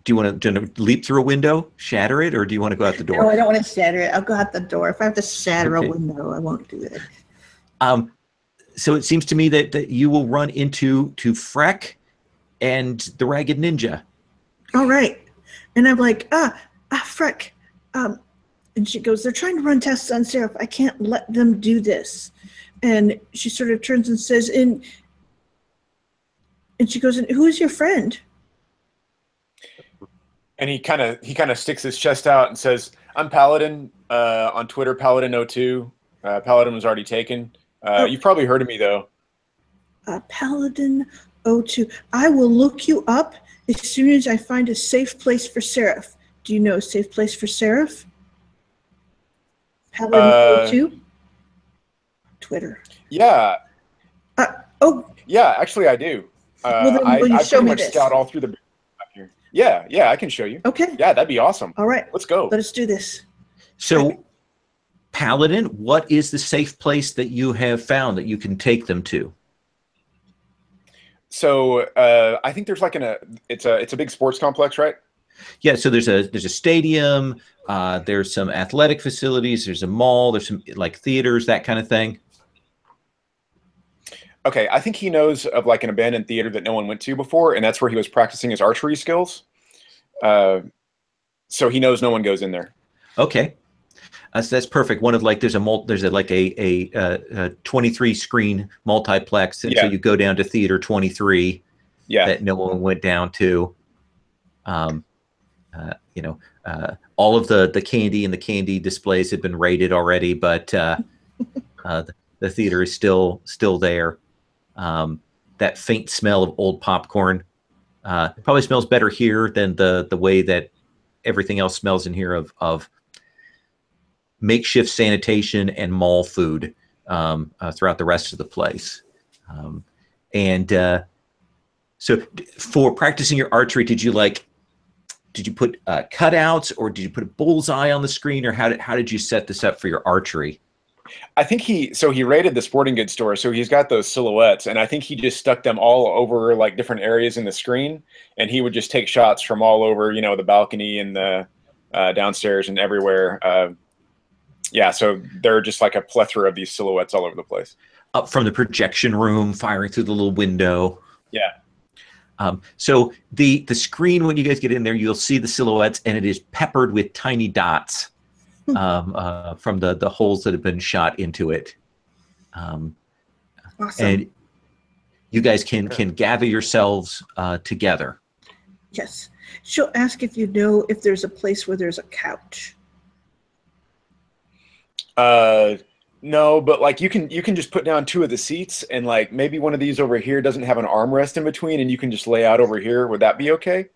Do you want to leap through a window, shatter it, or do you want to go out the door? No, I don't want to shatter it. I'll go out the door. If I have to shatter a window, I won't do it. So it seems to me that you will run into Freck and the Ragged Ninja. All right. And I'm like, Freck. And she goes, they're trying to run tests on Seraph. I can't let them do this. And she sort of turns and says, and she goes, and who is your friend? And he kind of sticks his chest out and says, I'm Paladin, on Twitter, Paladin02. Paladin was already taken. You've probably heard of me, though. Paladin02. I will look you up as soon as I find a safe place for Seraph. Do you know a safe place for Seraph? Paladin02? Twitter. Yeah. Yeah, actually I do. Well, then, will you I show pretty me much this? scout all through the here. Yeah, I can show you. Okay. Yeah, that'd be awesome. All right. Let's go. Let us do this. So, Paladin, what is the safe place that you have found that you can take them to? So I think there's like it's a big sports complex, right? Yeah. So there's a stadium. There's some athletic facilities. There's a mall. There's some like theaters, that kind of thing. Okay, I think he knows of like an abandoned theater that no one went to before, and that's where he was practicing his archery skills. So he knows no one goes in there. Okay. So that's perfect. One of like there's a 23 screen multiplex, and so you go down to theater 23. Yeah. That no one went down to. All of the candy and the candy displays had been raided already, but the theater is still there. That faint smell of old popcorn probably smells better here than the way that everything else smells in here of makeshift sanitation and mall food throughout the rest of the place. So for practicing your archery, did you like did you put cutouts, or did you put a bullseye on the screen, or how did you set this up for your archery? I think he raided the sporting goods store, so he's got those silhouettes, and I think he just stuck them all over like different areas in the screen, and he would just take shots from all over, the balcony and the downstairs and everywhere. Yeah, so there are just like a plethora of these silhouettes all over the place. Up from the projection room, firing through the little window. Yeah. So the screen, when you guys get in there, you'll see the silhouettes, and it is peppered with tiny dots from the holes that have been shot into it. Awesome. And you guys can gather yourselves together. Yes. She'll ask if you know if there's a place where there's a couch. No, but like you can just put down 2 of the seats, and like maybe one of these over here doesn't have an armrest in between, and you can just lay out over here. Would that be okay?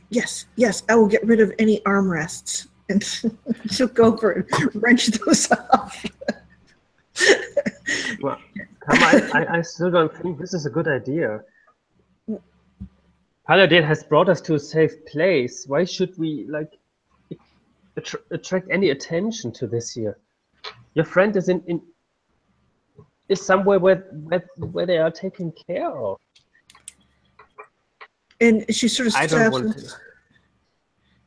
Yes. I will get rid of any armrests, and she'll go for it, wrench those off. Well, I still don't think this is a good idea. Paladin has brought us to a safe place. Why should we attract any attention to this here? Your friend is is somewhere where they are taken care of. And she sort of I stops. don't want to.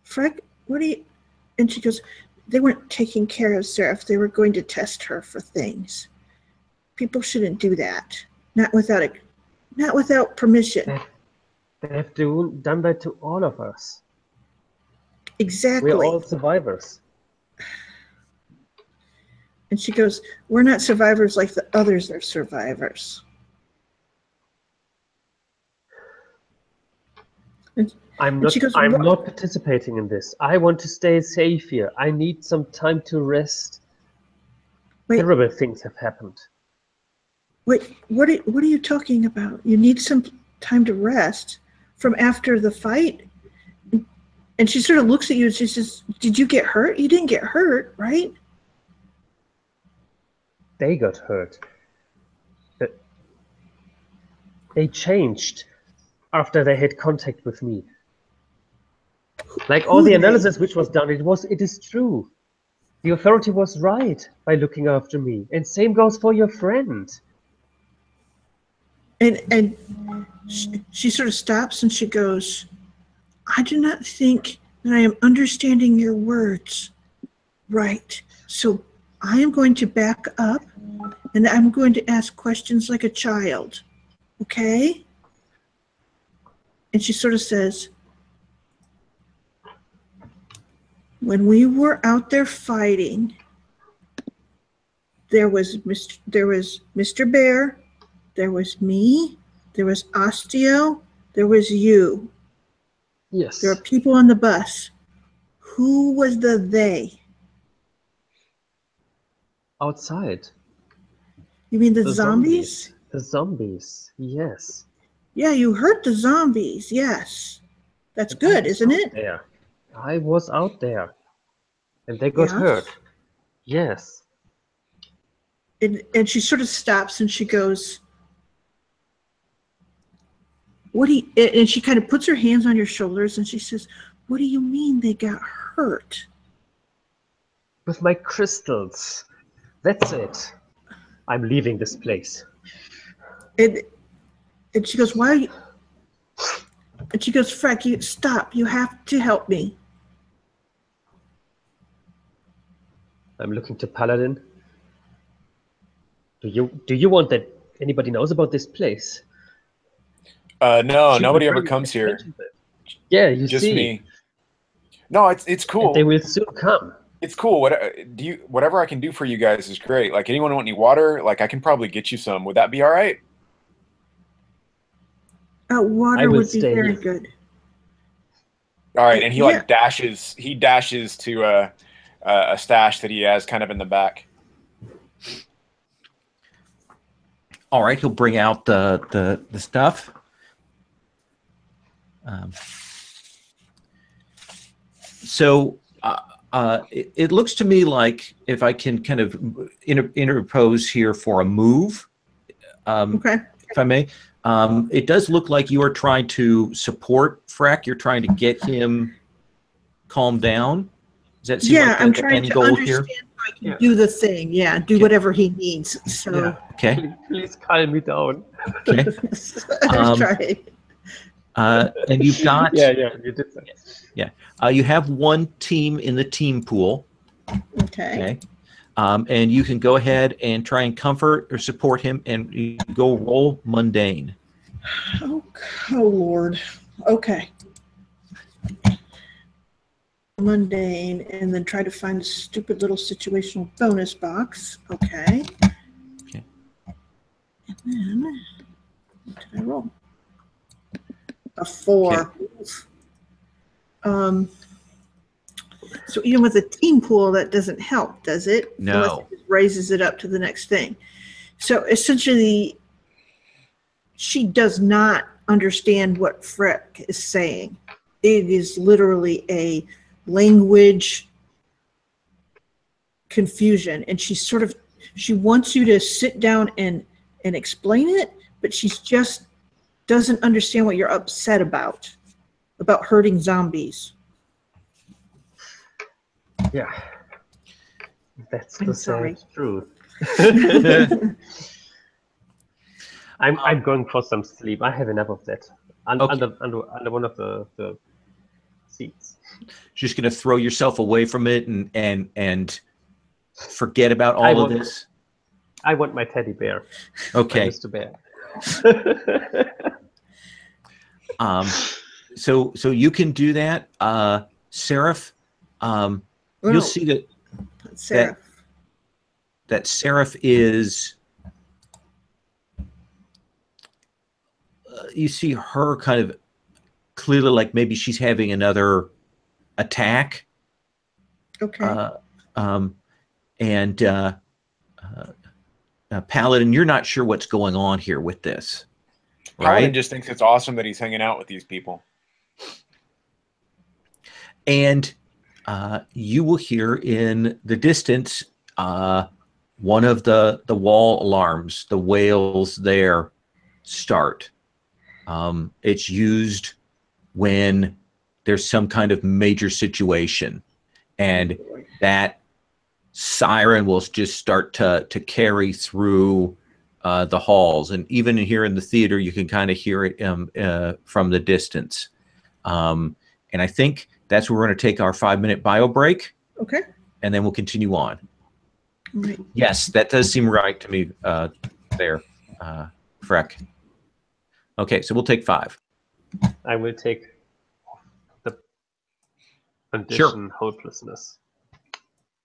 Frank, what do you? And she goes, they weren't taking care of Seraph. They were going to test her for things. People shouldn't do that. Not without permission. They have done that to all of us. Exactly. We're all survivors. And she goes, we're not survivors like the others are survivors. I'm not participating in this. I want to stay safe here. I need some time to rest. Wait. Terrible things have happened. Wait, what are you talking about? You need some time to rest from after the fight? And she sort of looks at you and she says, did you get hurt? You didn't get hurt, right? They got hurt. They changed after they had contact with me. Like all the analysis which was done, it is true. The authority was right by looking after me. And same goes for your friend. And she sort of stops and she goes, I do not think that I am understanding your words right. So I am going to back up and I'm going to ask questions like a child. Okay? And she sort of says, when we were out there fighting, there was Mr. Bear, there was me, there was Osteo, there was you. Yes. There are people on the bus. Who was the they? Outside. You mean the zombies? The zombies, yes. Yeah, you hurt the zombies, yes. That's good, isn't it? Yeah. I was out there. And they got hurt. Yes. And she sort of stops and she goes, and she kind of puts her hands on your shoulders and she says, what do you mean they got hurt? With my crystals. That's it. I'm leaving this place. And she goes, why are you? And she goes, Freck, stop. You have to help me. I'm looking to Paladin. Do you want that anybody knows about this place? No, nobody ever comes here. Yeah, you just see. Me. No, it's cool. And they will soon come. It's cool. Whatever I can do for you guys is great. Like, anyone want any water? Like, I can probably get you some. Would that be all right? Water would be very good. All right, and he dashes to a stash that he has kind of in the back. All right, he'll bring out the stuff. So it looks to me like, if I can kind of interpose here for a move, okay, if I may, It does look like you are trying to support Freck. You're trying to get him calmed down. Does that seem like I'm the trying end to goal understand here? how I can do the thing. Yeah, do whatever he needs. So Yeah. Okay. Please calm me down. Okay. I'm trying. And you've got Yeah, you did that. you have one team in the team pool. Okay. Okay. And you can go ahead and try and comfort or support him, and you go roll mundane. Oh Lord. Okay. Mundane, and then try to find a stupid little situational bonus box. Okay. Okay. And then what did I roll? A 4. Okay. So even with a team pool, that doesn't help, does it? No. Unless it raises it up to the next thing. So essentially, she does not understand what Freck is saying. It is literally a language confusion, and she wants you to sit down and explain it, but she's just doesn't understand what you're upset about hurting zombies. Yeah. That's I'm the sorry. sad truth. I'm going for some sleep. I have enough of that. Under one of the seats. Just going to throw yourself away from it and forget about all of this. I want my teddy bear. Okay. My Mr. Bear. So you can do that. Seraph, you'll see that Seraph is, you see her kind of clearly like maybe she's having another attack. Okay. Paladin, you're not sure what's going on here with this, right? Paladin just thinks it's awesome that he's hanging out with these people. And you will hear in the distance one of the wall alarms, the wails there, start. It's used when there's some kind of major situation, and that siren will just start to carry through the halls, and even here in the theater you can kind of hear it from the distance. And I think that's where we're going to take our 5-minute bio break. Okay. And then we'll continue on. Right. Yes, that does seem right to me there, Freck. Okay, so we'll take 5. I will take the condition hopelessness,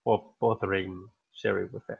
or bothering Sherry with that.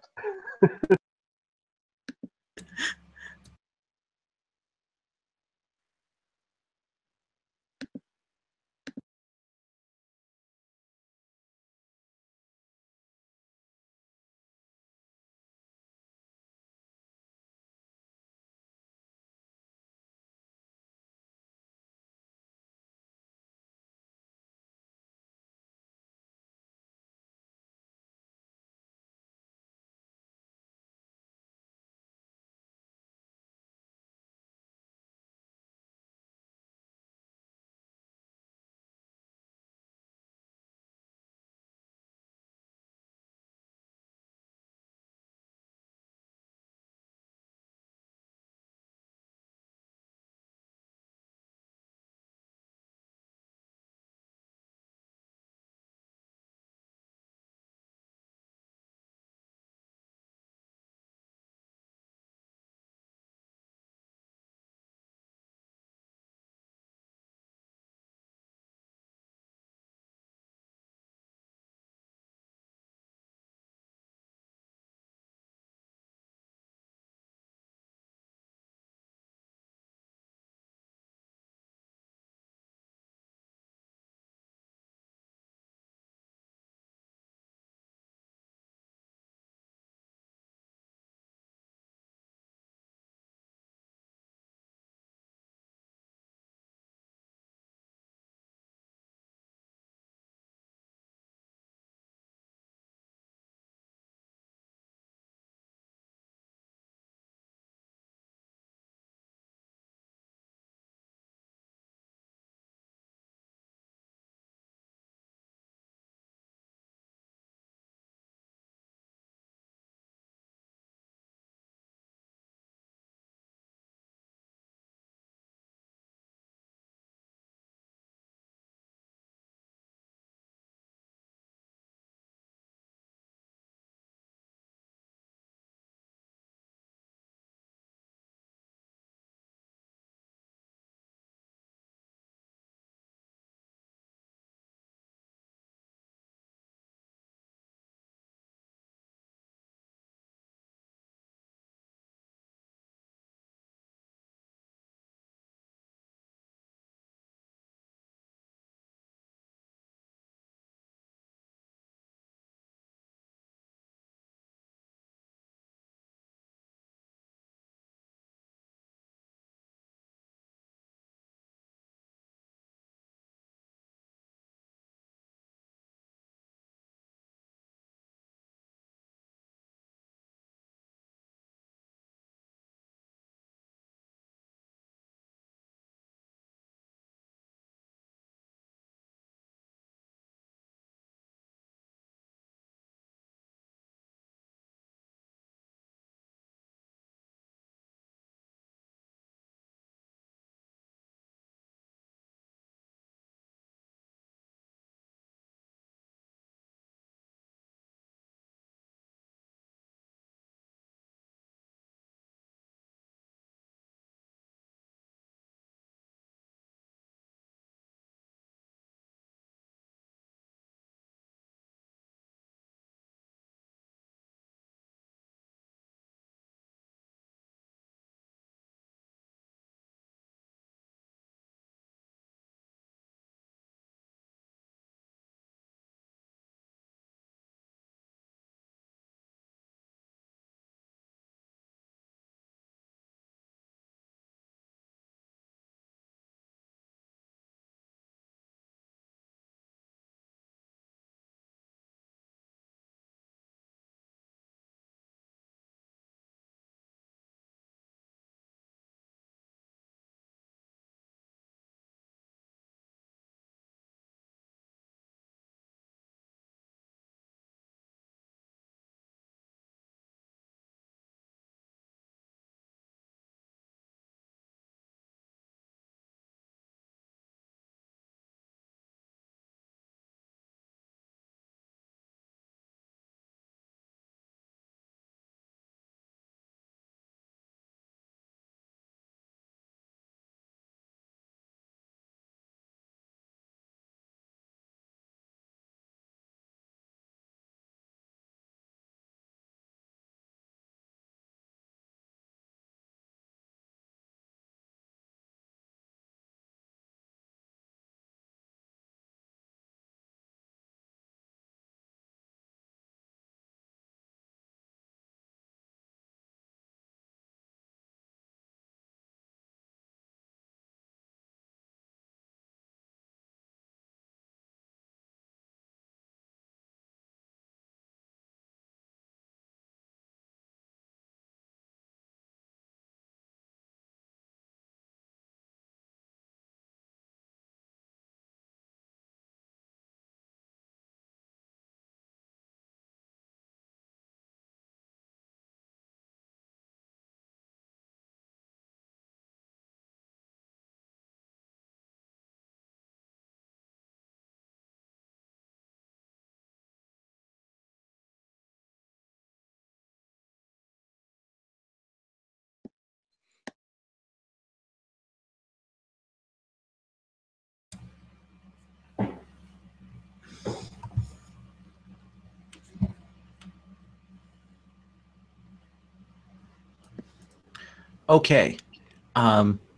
Okay.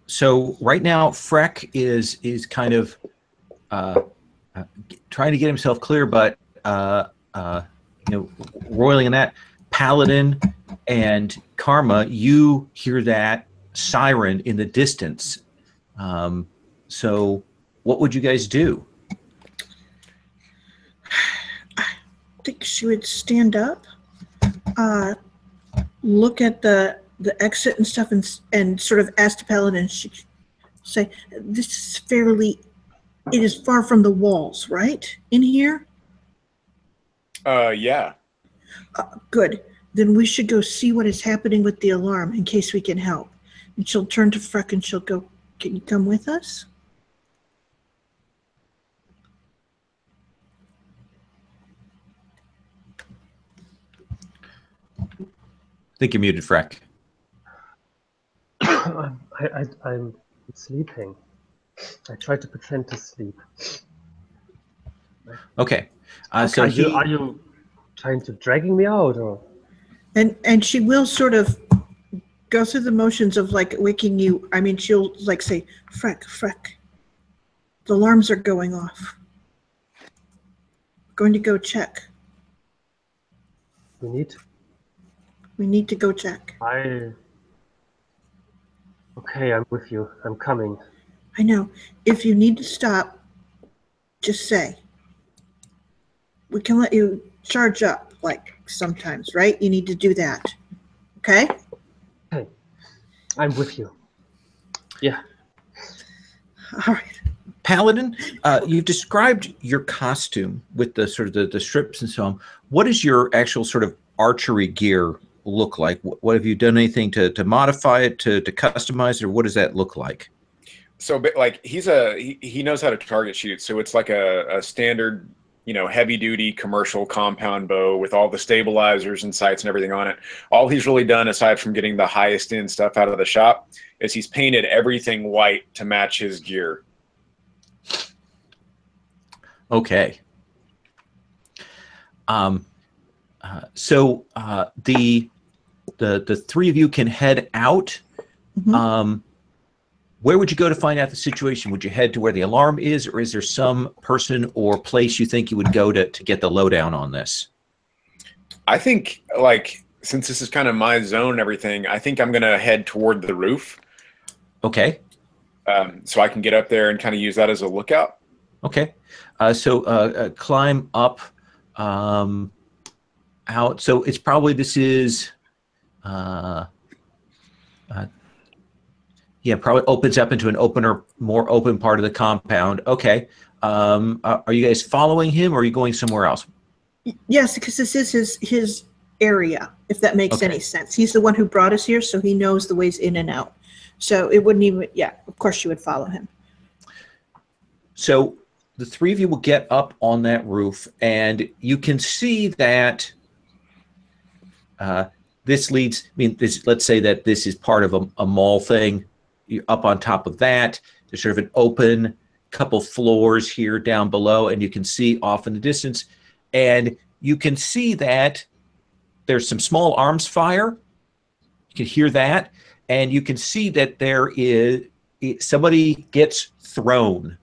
So right now, Freck is kind of trying to get himself clear, but roiling in that. Paladin and Karma, you hear that siren in the distance. So what would you guys do? I think she would stand up, look at the exit and stuff, and sort of ask the Paladin. She say, "This is it is far from the walls, right? In here." Yeah. Good. Then we should go see what is happening with the alarm in case we can help. And she'll turn to Freck and she'll go, "Can you come with us?" I think you're muted, Freck. I'm sleeping. I tried to pretend to sleep. Okay. Are you trying to dragging me out, or? And she will sort of go through the motions of like waking you. I mean, she'll like say, Freck, the alarms are going off. We're going to go check. We need to go check. Okay, I'm with you. I'm coming. I know. If you need to stop, just say. We can let you charge up, like sometimes, right? You need to do that. Okay? Okay. I'm with you. Yeah. All right. Paladin, you've described your costume with the sort of the strips and so on. What does your actual sort of archery gear look like? What have you done anything to modify it, to customize it, or what does that look like? So, like, he knows how to target shoot. So it's like a standard, heavy duty commercial compound bow with all the stabilizers and sights and everything on it. All he's really done, aside from getting the highest end stuff out of the shop, is he's painted everything white to match his gear. Okay. So the three of you can head out. Mm-hmm. Where would you go to find out the situation? Would you head to where the alarm is, or is there some person or place you think you would go to get the lowdown on this? I think, like, since this is kind of my zone and everything, I think I'm going to head toward the roof. Okay. So I can get up there and kind of use that as a lookout. Okay. So climb up out. So it's probably, this is, yeah, probably opens up into an more open part of the compound. Okay. Are you guys following him, or are you going somewhere else? Yes, because this is his area, if that makes any sense. He's the one who brought us here, so he knows the ways in and out. So it wouldn't even, yeah, of course you would follow him. So the three of you will get up on that roof, and you can see that this leads, let's say that this is part of a mall thing. You're up on top of that. There's sort of an open couple floors here down below, and you can see off in the distance, and you can see that there's some small arms fire. You can hear that, and you can see that there is somebody gets thrown,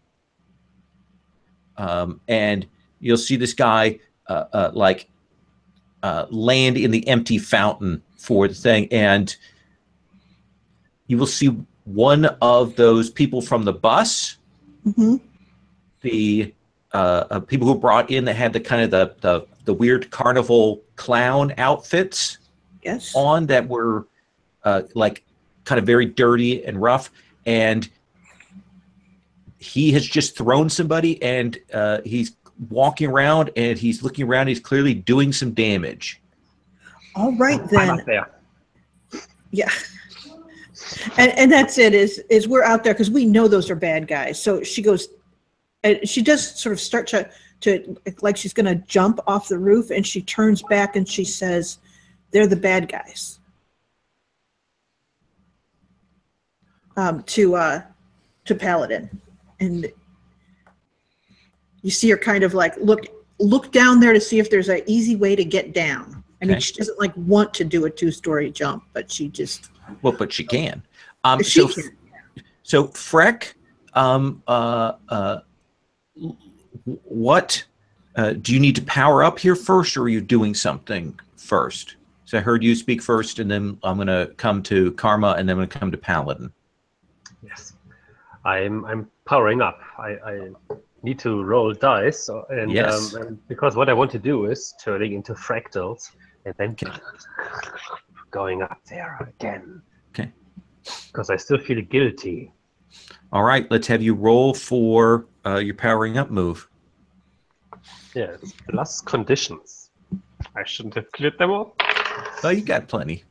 and you'll see this guy land in the empty fountain for the thing, and you will see one of those people from the bus, mm-hmm. the people who brought in that had the kind of the weird carnival clown outfits on, that were like kind of very dirty and rough, and he has just thrown somebody, and he's walking around, and he's looking around. He's clearly doing some damage. All right, then. I'm up there. Yeah. And that's it, is we're out there because we know those are bad guys. So she goes, and she does sort of start to like she's going to jump off the roof, and she turns back and she says, "They're the bad guys." To Paladin, and you see her kind of like look down there to see if there's an easy way to get down. I mean, she doesn't like want to do a 2-story jump, but she just. Well, but she can. So Freck, what do you need to power up here first, or are you doing something first? So I heard you speak first, and then I'm going to come to Karma, and then I'm going to come to Paladin. Yes, I'm powering up. I need to roll dice, and, Yes. and because what I want to do is turning into fractals, and then going up there again. Okay. Because I still feel guilty. All right, let's have you roll for your powering up move. Yeah, it's plus conditions. I shouldn't have cleared them all. Oh, you got plenty.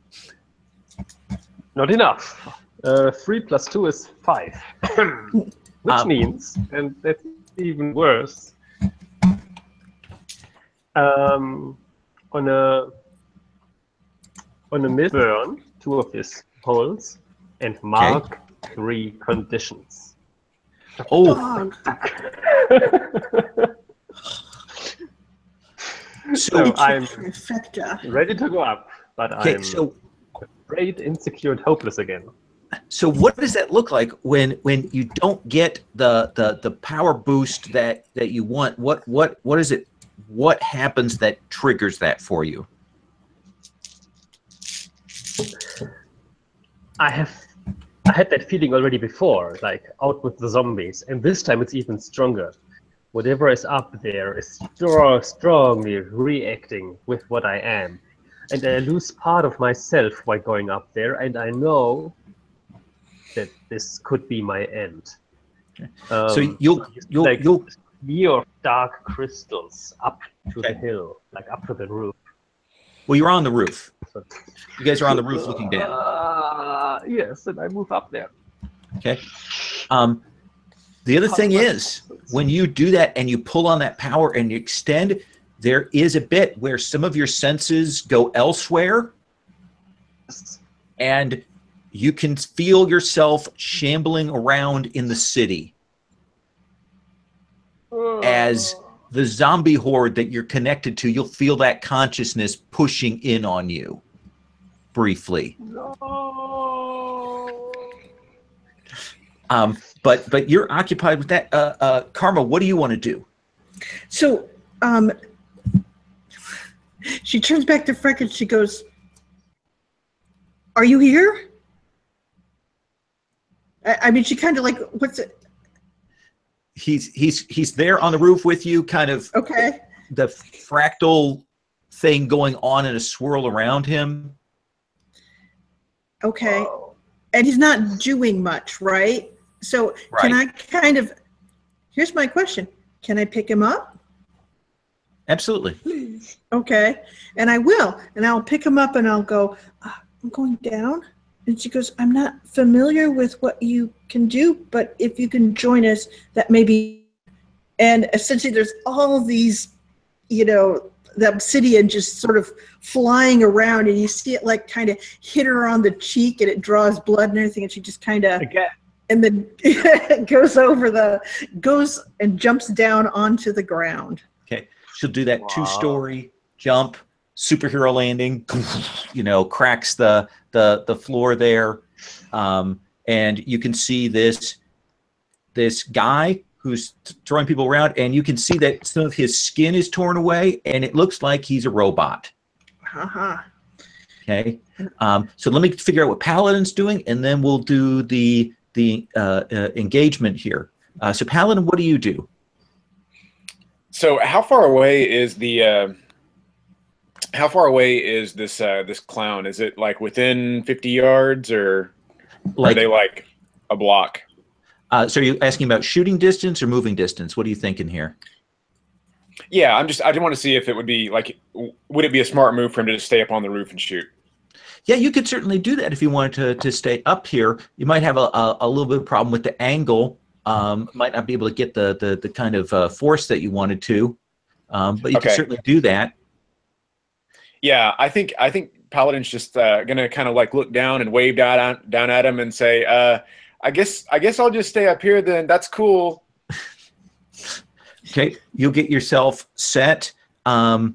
Not enough. 3 plus 2 is 5. Which means, and that's even worse, on a miss burn 2 of his holes and mark 3 conditions. Oh. So I'm trifecta. ready to go up, but I'm afraid, insecure, and hopeless again. So what does that look like when you don't get the power boost that you want? What is it? What happens that triggers that for you? I had that feeling already before, like out with the zombies, and this time it's even stronger. Whatever is up there is strongly reacting with what I am, and I lose part of myself while going up there, and I know that this could be my end. So you'll year of dark crystals up to the hill, like up to the roof. Well, you're on the roof. You guys are on the roof looking down. Yes, and I move up there. Okay. The other thing is, when you do that and you pull on that power and you extend, there is a bit where some of your senses go elsewhere, and you can feel yourself shambling around in the city as the zombie horde that you're connected to. You'll feel that consciousness pushing in on you briefly. No. But you're occupied with that. Karma, what do you want to do? So she turns back to Freck and she goes, "Are you here?" I mean, she kind of like, what's it? He's there on the roof with you, kind of. Okay. The fractal thing going on in a swirl around him. Okay. And he's not doing much, right? So can I kind of, here's my question. Can I pick him up? Absolutely. Please. Okay. And I will. And I'll pick him up and I'll go, I'm going down. And she goes, I'm not familiar with what you can do, but if you can join us, that may be. And essentially there's all these, the obsidian just sort of flying around, and you see it like kind of hit her on the cheek, and it draws blood and everything, and she just kind of, and then goes and jumps down onto the ground. Okay. She'll do that 2-story jump, superhero landing, cracks the floor there. And you can see this guy who's throwing people around, and you can see that some of his skin is torn away, and it looks like he's a robot. Okay. So let me figure out what Paladin's doing, and then we'll do the engagement here. So Paladin, what do you do? So how far away is this this clown? Is it like within 50 yards, or are they like a block? So are you asking about shooting distance or moving distance? What are you thinking here? Yeah, I just want to see if it would be like, would it be a smart move for him to just stay up on the roof and shoot? Yeah, you could certainly do that if you wanted to stay up here. You might have a little bit of problem with the angle. Might not be able to get the kind of force that you wanted to, but you can certainly do that. Yeah, I think Paladin's just gonna kind of like look down and wave down at him and say, I guess I'll just stay up here then. That's cool. Okay, you'll get yourself set. I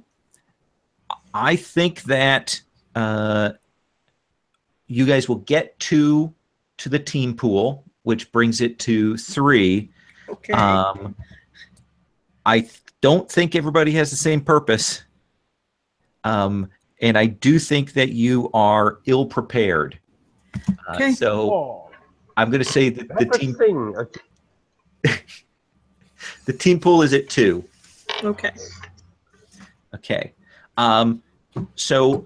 think that you guys will get to to the team pool, which brings it to 3. Okay. I don't think everybody has the same purpose. And I do think that you are ill prepared. Okay. So Oh, I'm going to say that the that's a team thing. the team pool is at 2. Okay. Okay. So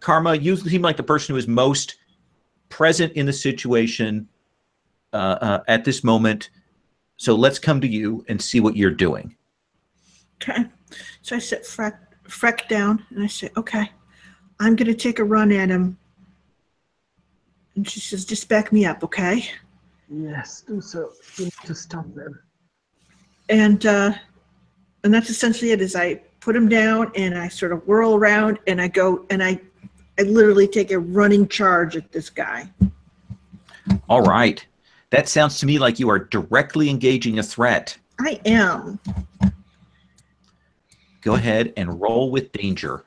Karma, you seem like the person who is most present in the situation at this moment. So let's come to you and see what you're doing. Okay. So I sit Freck down and I say, okay, I'm going to take a run at him. And she says, just back me up, okay? Yes, do so. You need to stop them. And that's essentially it. Is I put him down and I sort of whirl around and I go and I literally take a running charge at this guy. All right. That sounds to me like you are directly engaging a threat. I am. Go ahead and roll with danger.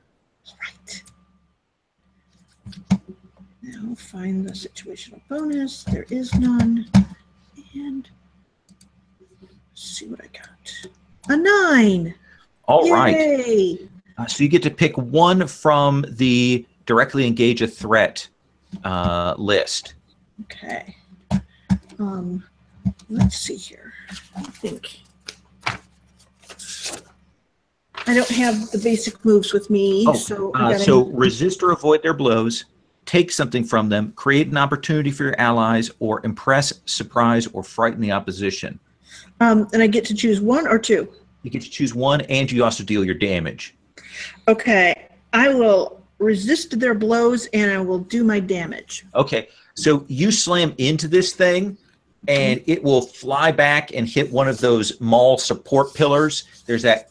Right. Now find the situational bonus. There is none. And let's see what I got. A 9. All right. Yay. So you get to pick one from the directly engage a threat list. Okay. Let's see here. I think I don't have the basic moves with me, so resist or avoid their blows, take something from them, create an opportunity for your allies, or impress, surprise, or frighten the opposition. And I get to choose 1 or 2. You get to choose 1, and you also deal your damage. Okay, I will resist their blows, and I will do my damage. Okay, so you slam into this thing, and it will fly back and hit one of those mall support pillars. There's that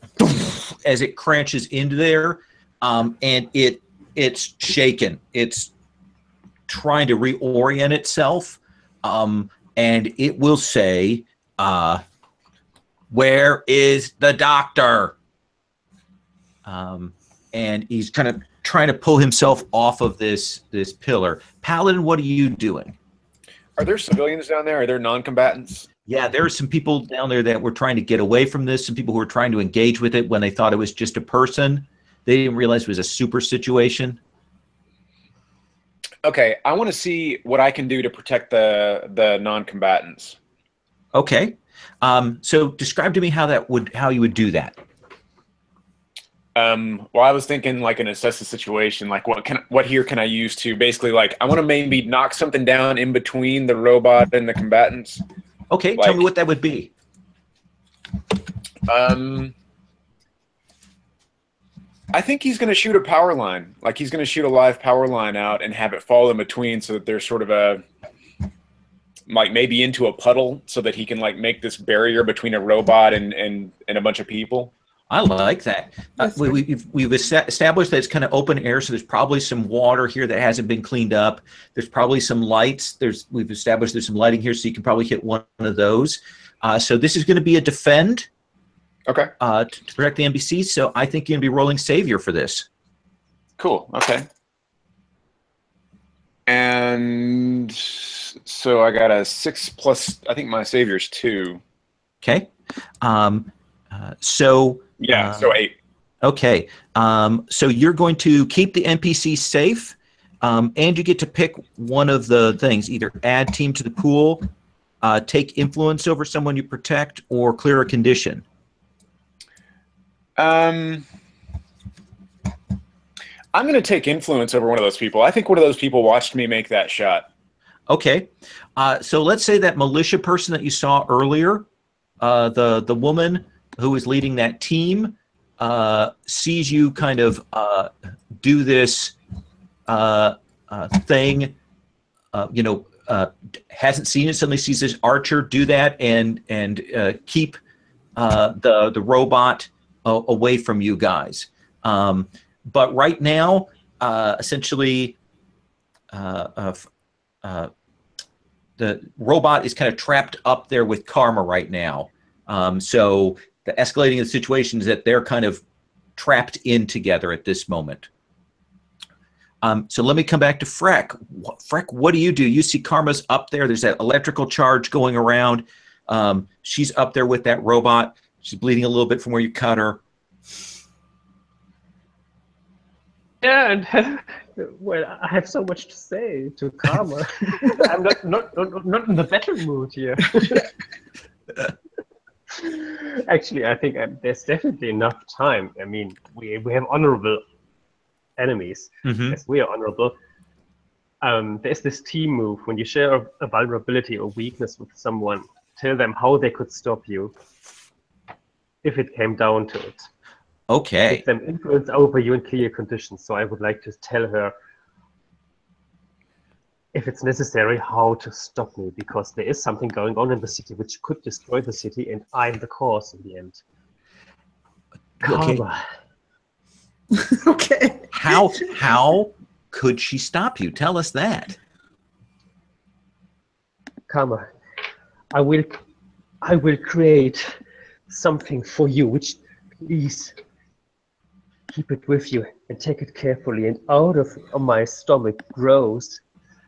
as it crashes into there, and it's shaken. It's trying to reorient itself, and it will say, "Where is the doctor?" And he's kind of trying to pull himself off of this pillar. Paladin, what are you doing? Are there civilians down there? Are there non-combatants? Yeah, there are some people down there that were trying to get away from this, some people who were trying to engage with it when they thought it was just a person. They didn't realize it was a super situation. Okay, I want to see what I can do to protect the non-combatants. Okay. So describe to me how you would do that. Well, I was thinking like an assess the situation, like what here can I use to basically like I want to maybe knock something down in between the robot and the combatants. Okay, like, tell me what that would be. I think he's going to shoot a power line. Like he's going to shoot a live power line out and have it fall in between so that there's sort of a like maybe into a puddle so that he can like make this barrier between a robot and a bunch of people. I like that. We've established that it's kind of open air, so there's probably some water here that hasn't been cleaned up. There's probably some lights. We've established there's some lighting here, so you can probably hit one of those. So this is going to be a defend. Okay. To protect the NPCs. So I think you're going to be rolling savior for this. Cool. Okay. And so I got a 6 plus. I think my savior's 2. Okay. Yeah, so 8. Okay. So you're going to keep the NPC safe, and you get to pick one of the things, either add team to the pool, take influence over someone you protect, or clear a condition. I'm going to take influence over one of those people. I think one of those people watched me make that shot. Okay. So let's say that militia person that you saw earlier, the woman who is leading that team, sees you kind of do this thing, hasn't seen it, suddenly sees this archer do that and keep the robot away from you guys. But right now, essentially, the robot is kind of trapped up there with Karma right now. So the escalating of the situation is that they're kind of trapped in together at this moment. So let me come back to Freck. Freck, what do? You see Karma's up there. There's that electrical charge going around. She's up there with that robot. She's bleeding a little bit from where you cut her. Yeah, and well, I have so much to say to Karma. I'm not in the battle mood here. Actually, I think there's definitely enough time. I mean, we have honorable enemies. Yes, we are honorable. There's this team move. When you share a vulnerability or weakness with someone, tell them how they could stop you if it came down to it. Okay. Give them influence over you in clear conditions. So I would like to tell her, if it's necessary, how to stop me, because there is something going on in the city which could destroy the city, and I'm the cause in the end. Okay. Karma. Okay. How could she stop you? Tell us that. Karma, I will create something for you, which please keep it with you and take it carefully. And out of my stomach grows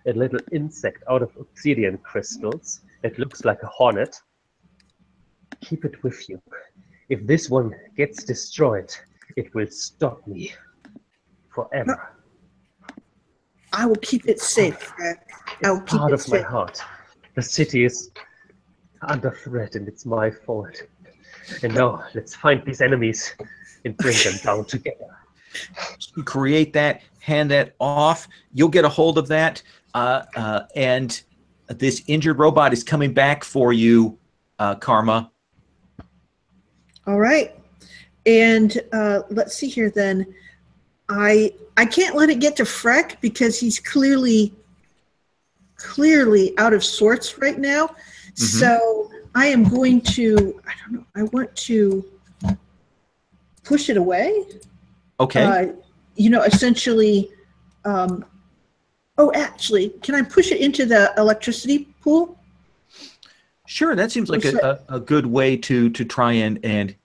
a little insect out of obsidian crystals. It looks like a hornet. Keep it with you. If this one gets destroyed, it will stop me forever. I will keep it safe, Freck. I will keep Part it of my safe. heart. The city is under threat, and it's my fault. And now, let's find these enemies and bring them down together. You create that, hand that off. You'll get a hold of that, and this injured robot is coming back for you, Karma. All right. And let's see here then. I can't let it get to Freck because he's clearly out of sorts right now. So I am going to, I don't know, I want to push it away. Okay. Essentially, actually, can I push it into the electricity pool? Sure, that seems like a good way to try and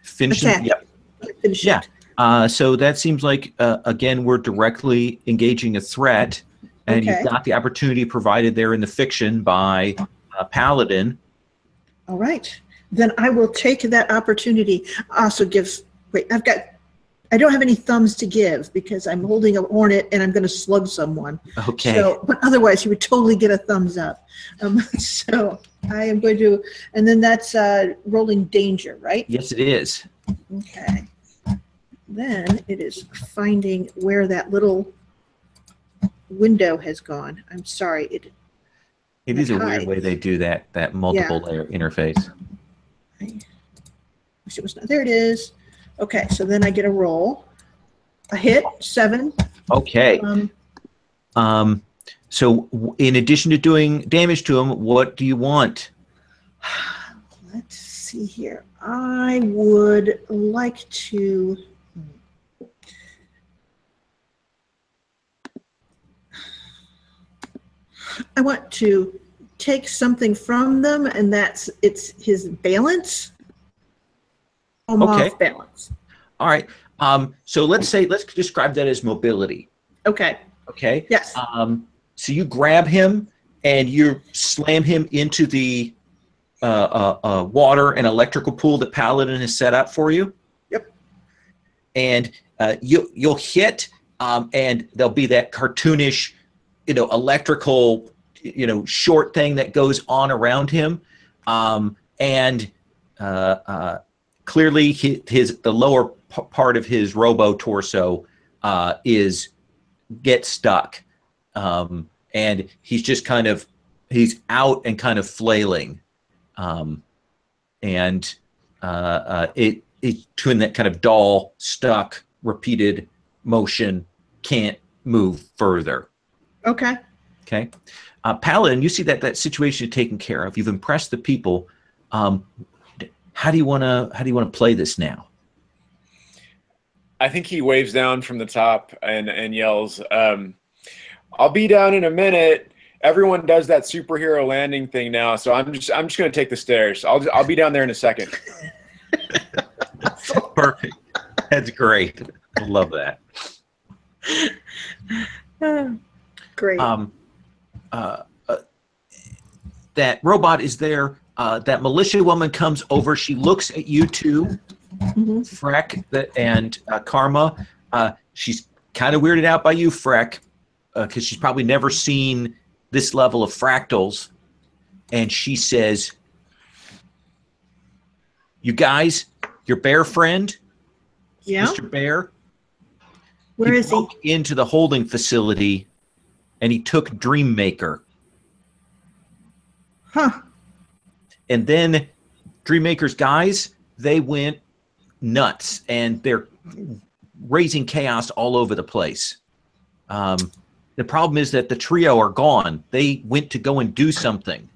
finish it. Yep. Finish Yeah. it. So that seems like, again, we're directly engaging a threat, and Okay. you've got the opportunity provided there in the fiction by Paladin. All right. Then I will take that opportunity. Also I don't have any thumbs to give because I'm holding a hornet and I'm going to slug someone. Okay. So, but otherwise, you would totally get a thumbs up. So I am going to, and then that's rolling danger, right? Yes, it is. Okay. Then it is finding where that little window has gone. I'm sorry. It is a weird way they do that multiple layer interface. I wish it was not. There it is. Okay, so then I get a roll. A hit, 7. Okay. So in addition to doing damage to him, what do you want? Let's see here. I would like to. I want to take something from them, and it's his balance. Okay. Off balance. All right. So let's describe that as mobility. Okay. Okay. Yes. So you grab him and you slam him into the water and electrical pool that Paladin has set up for you. Yep. And you'll hit, and there'll be that cartoonish, electrical, short thing that goes on around him, and clearly the lower part of his robo torso gets stuck, and he's just he's out and kind of flailing, and it's doing that kind of dull, stuck, repeated motion, can't move further. Okay. Okay. Paladin, you see that situation is taken care of. You've impressed the people. How do you want to play this now? I think he waves down from the top and yells, "I'll be down in a minute. Everyone does that superhero landing thing now, so I'm just going to take the stairs. I'll be down there in a second." Perfect. That's great. I love that. Great. That robot is there. That militia woman comes over. She looks at you two, Freck and Karma. She's kind of weirded out by you, Freck, because she's probably never seen this level of fractals. And she says, "You guys, your bear friend, Yeah. Mr. Bear, Where is he? broke into the holding facility, and he took Dreammaker. Huh. And then Dreammaker's guys, they went nuts, and they're raising chaos all over the place. The problem is that the trio are gone. They went to go and do something."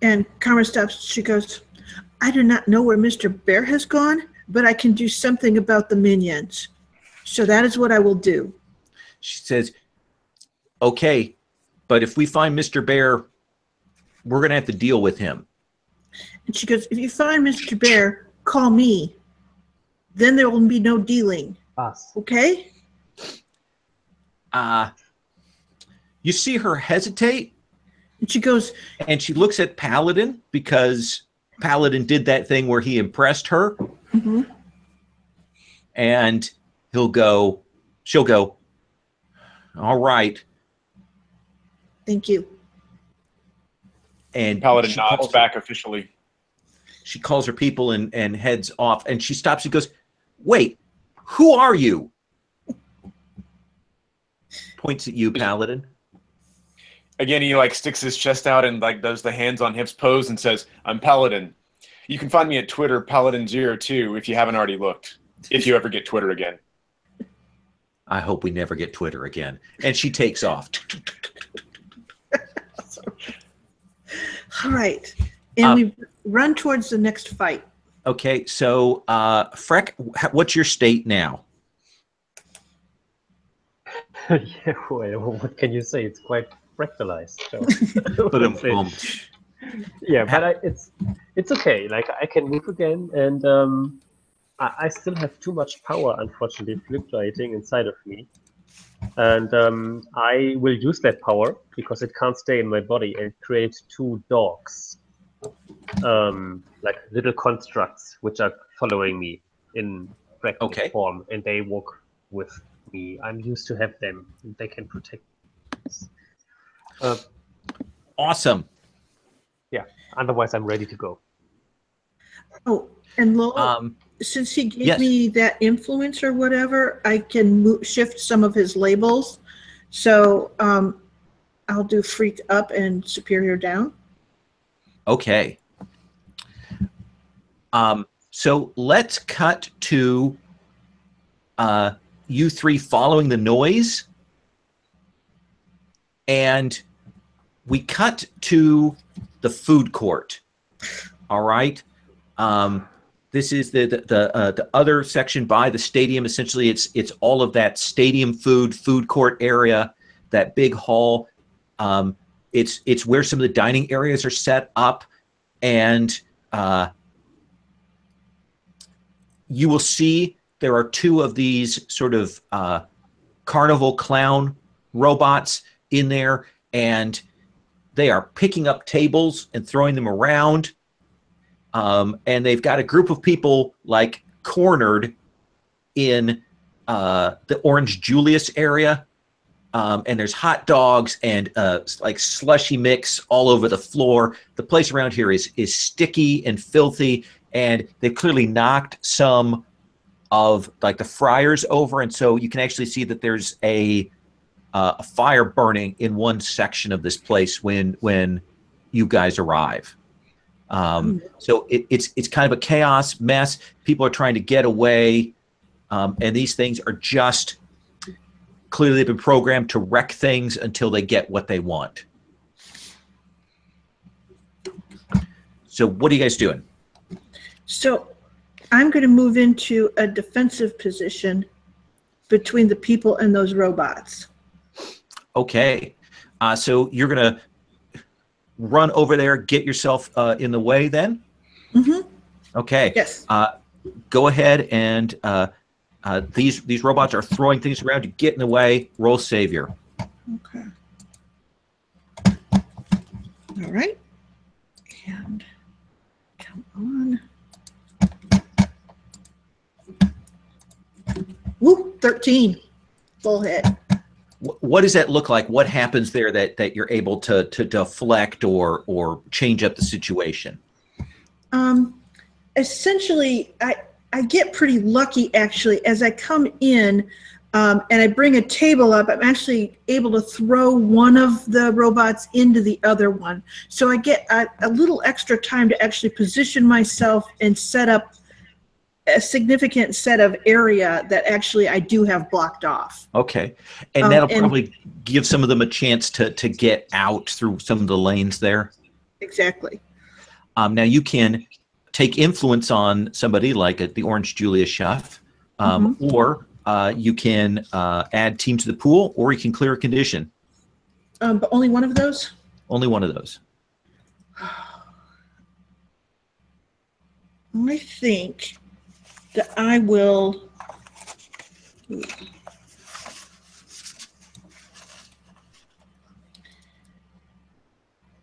And Karma stops. She goes, "I do not know where Mr. Bear has gone, but I can do something about the minions. So that is what I will do." She says, "Okay, but if we find Mr. Bear, we're going to have to deal with him." And she goes, "If you find Mr. Bear, call me. Then there will be no dealing. Us. Okay?" You see her hesitate, And she goes, and she looks at Paladin, because Paladin did that thing where he impressed her. And she'll go, "All right." "Thank you." And Paladin she nods calls back officially. She calls her people and heads off. And she stops and goes, "Wait, who are you?" Points at you, Paladin. Again, he like sticks his chest out and like does the hands on hips pose and says, "I'm Paladin. You can find me at Twitter, Paladin02, if you haven't already looked. If you ever get Twitter again." I hope we never get Twitter again. And she takes off. All right. And we run towards the next fight. Okay, so Freck, what's your state now? Yeah, well, what can you say? It's quite fractalized. So. Yeah, but it's okay. Like, I can move again, and I still have too much power, unfortunately, fluctuating inside of me. And I will use that power, because it can't stay in my body, and create two dogs. Like little constructs which are following me in fractal form, and they walk with me. I'm used to have them. They can protect us. Awesome. Yeah. Otherwise, I'm ready to go. Oh, and Lowell, since he gave me that influence or whatever, I can shift some of his labels. So I'll do freak up and superior down. Okay. So let's cut to you three following the noise. And we cut to the food court. All right. This is the other section by the stadium. Essentially, it's all of that stadium food court area, that big hall. It's where some of the dining areas are set up, and you will see there are two of these sort of carnival clown robots in there, and they are picking up tables and throwing them around. And they've got a group of people like cornered in the Orange Julius area. And there's hot dogs and like slushy mix all over the floor. The place around here is sticky and filthy, and they've clearly knocked some of like the fryers over. And so you can actually see that there's a fire burning in one section of this place when you guys arrive. So it's kind of a chaos mess. People are trying to get away, and these things are just clearly they've been programmed to wreck things until they get what they want. So what are you guys doing? So I'm going to move into a defensive position between the people and those robots. Okay. So you're going to run over there, get yourself in the way then? Mm-hmm. Okay. Yes. Go ahead and These robots are throwing things around. You get in the way. Roll savior. Okay. All right. And come on. Woo, 13. Full hit. What does that look like? What happens there that you're able to deflect or change up the situation? Essentially, I get pretty lucky, actually. As I come in and I bring a table up, I'm actually able to throw one of the robots into the other one. So I get a little extra time to actually position myself and set up a significant set of area that actually I do have blocked off. Okay. And that'll probably give some of them a chance to get out through some of the lanes there. Exactly. Now you can take influence on somebody like the Orange Julia chef, or you can add team to the pool, or you can clear a condition. But only one of those? Only one of those. I think that I will.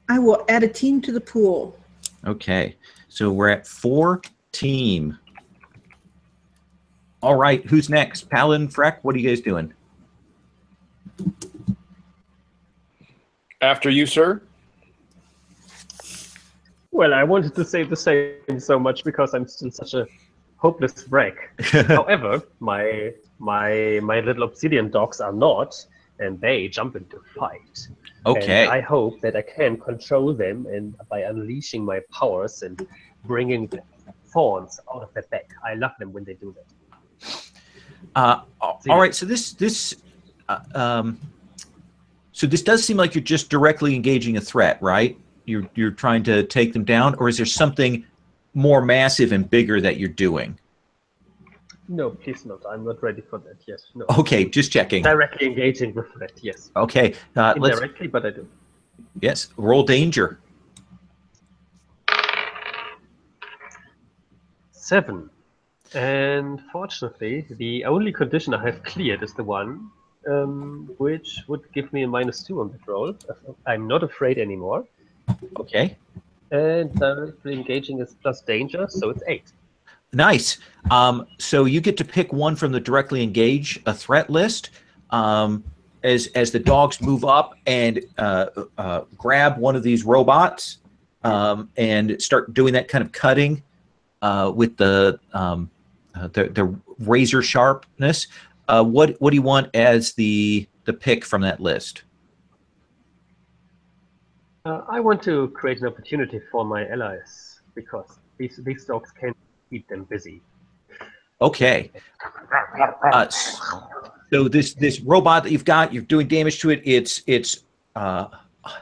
I will add a team to the pool. Okay, so we're at 4 team. All right, who's next? Paladin, Freck, what are you guys doing? After you, sir. Well, I wanted to say the same so much because I'm still such a hopeless wreck. However, my little obsidian dogs are not, and they jump into fight. Okay. And I hope that I can control them and by unleashing my powers and bringing the thorns out of their back. I love them when they do that. All right. So this does seem like you're just directly engaging a threat, right? You're trying to take them down, or is there something more massive and bigger that you're doing? No, please not. I'm not ready for that. Yes. No. Okay, just checking. Directly engaging with threat. Yes. Okay. Indirectly, but I do. Yes. Roll danger. 7. And fortunately, the only condition I have cleared is the one which would give me a -2 on that roll. I'm not afraid anymore. Okay. And directly engaging is plus danger, so it's 8. Nice. So you get to pick one from the directly engage a threat list. As the dogs move up and grab one of these robots and start doing that kind of cutting with the razor sharpness. What do you want as the pick from that list? I want to create an opportunity for my allies because these dogs can keep them busy. Okay. So this robot that you've got, you're doing damage to it. It's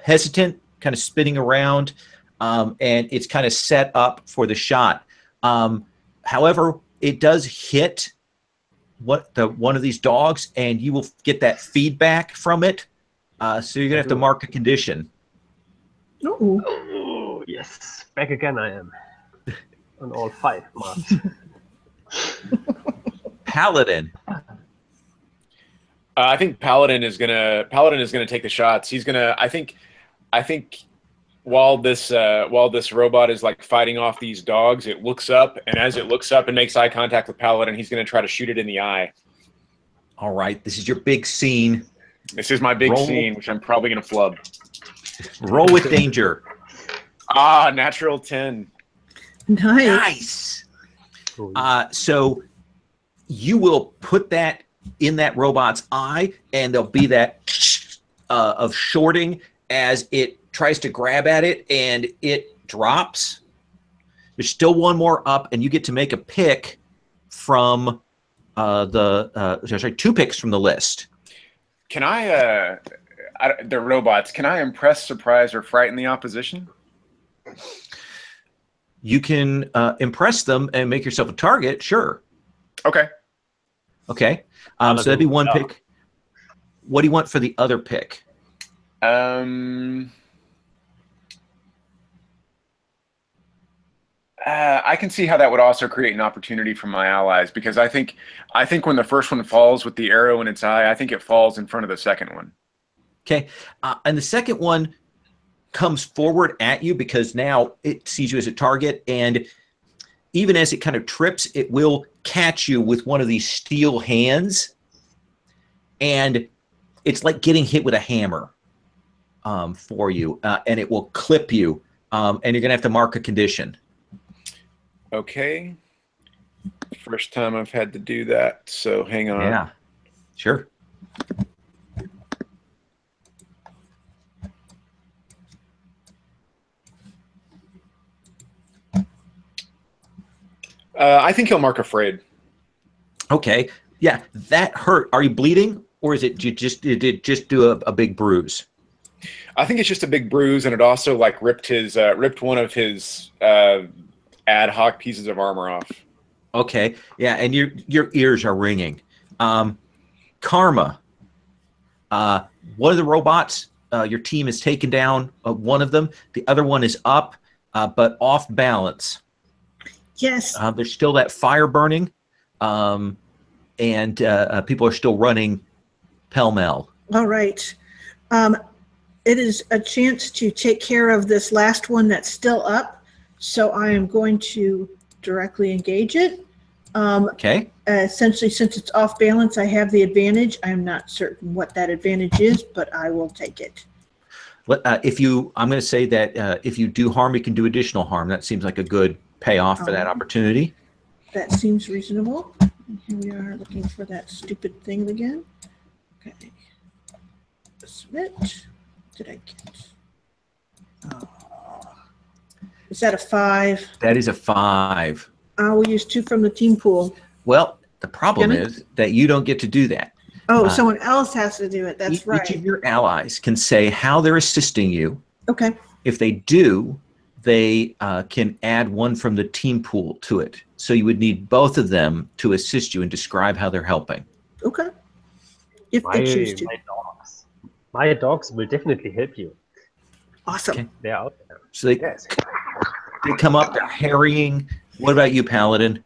hesitant, kind of spinning around, and it's kind of set up for the shot. However, it does hit one of these dogs, and you will get that feedback from it. So you're gonna have to mark a condition. Oh yes, back again I am on all 5 marks. Paladin. I think Paladin is gonna take the shots. He's gonna. I think while this robot is like fighting off these dogs, it looks up, and as it looks up and makes eye contact with Paladin, he's gonna try to shoot it in the eye. All right, this is your big scene. This is my big scene, which I'm probably gonna flub. Roll with danger. Natural 10. Nice. So you will put that in that robot's eye, and there'll be that of shorting as it tries to grab at it, and it drops. There's still one more up, and you get to make a pick from two picks from the list. Can the robots, can I impress, surprise, or frighten the opposition? You can impress them and make yourself a target, sure. Okay. Okay. So that'd be one pick. What do you want for the other pick? I can see how that would also create an opportunity for my allies, because I think when the first one falls with the arrow in its eye, I think it falls in front of the second one. Okay, and the second one comes forward at you because now it sees you as a target, and even as it kind of trips, it will catch you with one of these steel hands, and it's like getting hit with a hammer for you, and it will clip you, and you're gonna have to mark a condition. Okay. First time I've had to do that, so hang on. Yeah, sure. I think he'll mark afraid. Okay. Yeah, that hurt. Are you bleeding, or is it did it just do a big bruise? I think it's just a big bruise, and it also like ripped one of his ad hoc pieces of armor off. Okay. Yeah, and your ears are ringing. Karma. One of the robots, your team has taken down one of them. The other one is up, but off balance. Yes. There's still that fire burning, and people are still running pell-mell. All right. It is a chance to take care of this last one that's still up. So I am going to directly engage it. Okay. Essentially, since it's off balance, I have the advantage. I'm not certain what that advantage is, but I will take it. I'm going to say that if you do harm, you can do additional harm. That seems like a good payoff for that opportunity. That seems reasonable. Here we are looking for that stupid thing again. Okay. Submit. Did I get? Oh. Is that a 5? That is a 5. I will use 2 from the team pool. Well, the problem is that you don't get to do that. Oh, someone else has to do it. That's right. Each of your allies can say how they're assisting you. Okay. If they do, they can add 1 from the team pool to it. So you would need both of them to assist you and describe how they're helping. Okay. If they choose to. My dogs will definitely help you. Awesome. Okay. They're out there. So they come up, they're harrying. What about you, Paladin?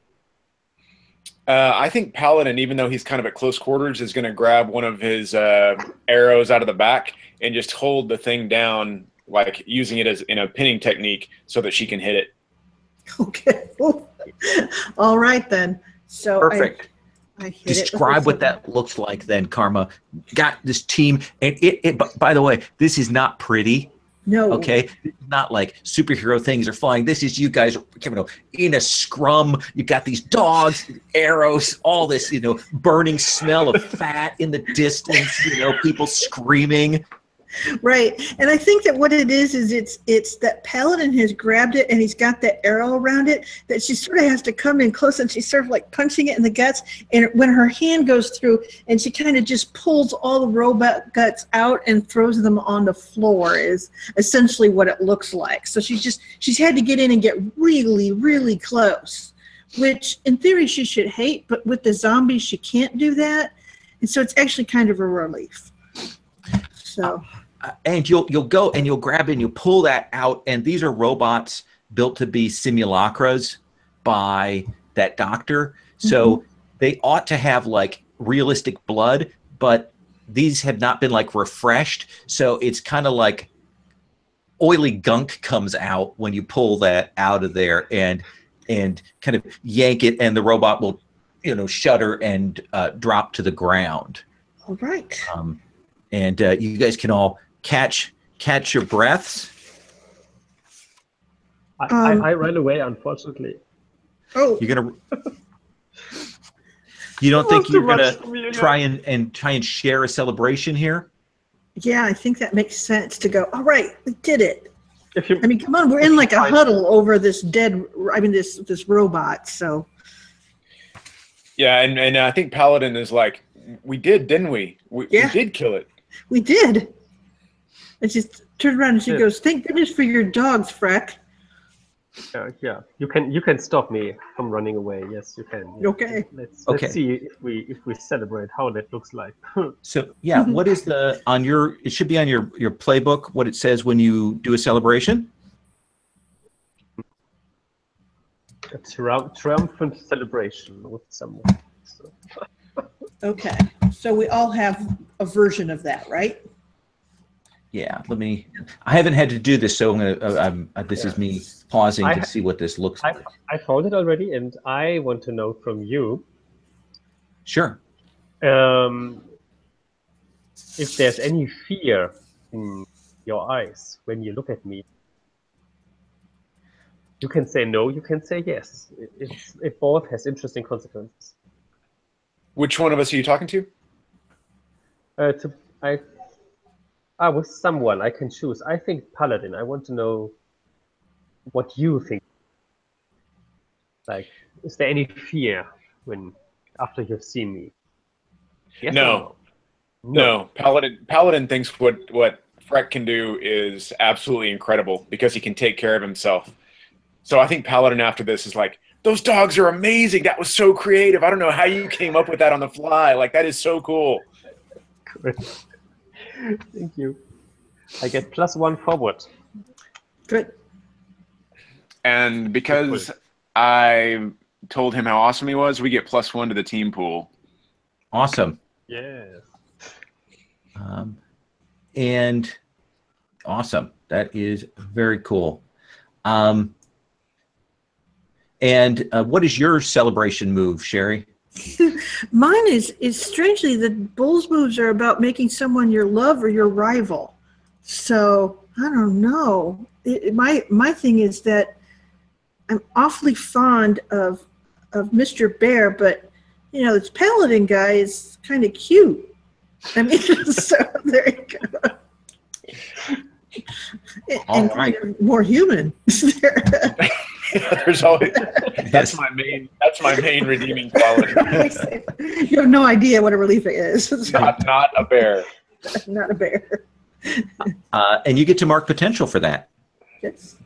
I think Paladin, even though he's kind of at close quarters, is going to grab one of his arrows out of the back and just hold the thing down, like using it as in a pinning technique so that she can hit it. Okay. All right, then. So perfect. I hit Describe what that looks like then, Karma. Got this team, and it by the way, this is not pretty. No. Okay, not like superhero things are flying. This is you guys, in a scrum. You got these dogs, arrows, all this, burning smell of fat in the distance. People screaming. Right, and I think that what it is it's that Paladin has grabbed it and he's got that arrow around it that she sort of has to come in close and she's sort of like punching it in the guts. And when her hand goes through and she kind of just pulls all the robot guts out and throws them on the floor is essentially what it looks like. So she's had to get in and get really, really close, which in theory she should hate, but with the zombies she can't do that, and so it's actually kind of a relief. So. And you'll go and you'll grab it and you'll pull that out, and these are robots built to be simulacras by that doctor. So they ought to have like realistic blood, but these have not been like refreshed. So it's kind of like oily gunk comes out when you pull that out of there and kind of yank it, and the robot will shudder and drop to the ground. All right. And you guys can all catch your breaths. I ran away, unfortunately. Oh, you're gonna. You don't think you're gonna try and share a celebration here? Yeah, I think that makes sense to go. All right, we did it. Come on, we're in like a huddle over this this robot. So. Yeah, and I think Paladin is like, we did, didn't we? We did kill it. We did. And she turned around and she goes, "Thank goodness for your dogs, Freck." Yeah. You can stop me from running away. Yes, you can. Okay. Let's see if we celebrate how that looks like. So yeah, what is it should be on your playbook what it says when you do a celebration? a triumphant celebration with someone. So. Okay, so we all have a version of that, right? Yeah, I haven't had to do this, so this is me pausing to see what this looks like. I found it already, and I want to know from you. Sure. If there's any fear in your eyes when you look at me. You can say no, you can say yes. It both has interesting consequences. Which one of us are you talking to? With someone I can choose. I think Paladin. I want to know what you think. Like, is there any fear after you've seen me? Yes No. Or no? No. Paladin thinks what Freck can do is absolutely incredible because he can take care of himself. So I think Paladin after this is like, those dogs are amazing. That was so creative. I don't know how you came up with that on the fly. Like, that is so cool. Good. Thank you. I get +1 forward. Good. And because I told him how awesome he was, we get +1 to the team pool. Awesome. Yes. And awesome. That is very cool. And what is your celebration move, Sherry? Mine is strangely, the Bulls moves are about making someone your love or your rival. So I don't know. My thing is that I'm awfully fond of Mr. Bear, but this Paladin guy is kind of cute. I mean, so there you go. And right. kind of more human. There's always that's my main redeeming quality. You have no idea what a relief it is. Not a bear. Not a bear. And you get to mark potential for that. Yes.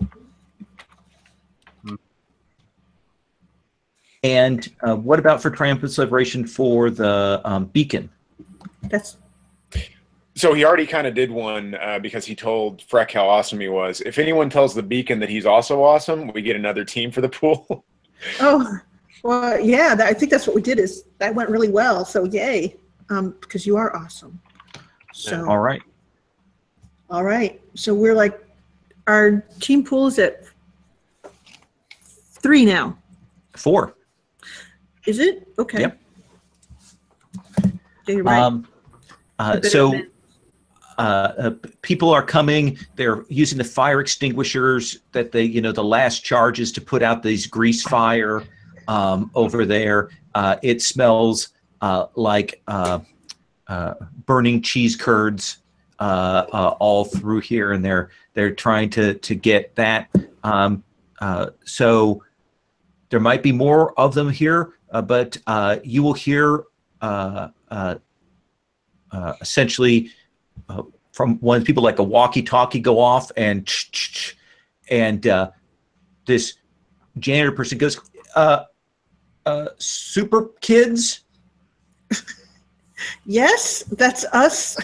And what about for triumphant celebration for the beacon? So he already kind of did one because he told Freck how awesome he was. If anyone tells the beacon that he's also awesome, we get another team for the pool. Oh, well, yeah. I think that's what we did. Is that went really well. So yay, because you are awesome. So all right. All right. So we're like, our team pool is at 3 now. 4. Is it? Okay. Yep. Yeah, you're right. So people are coming. They're using the fire extinguishers that the last charges to put out these grease fire over there. It smells like burning cheese curds all through here, and they're trying to get that. So there might be more of them here, but you will hear essentially from when people like a walkie-talkie go off, and this janitor person goes, super kids? Yes, that's us.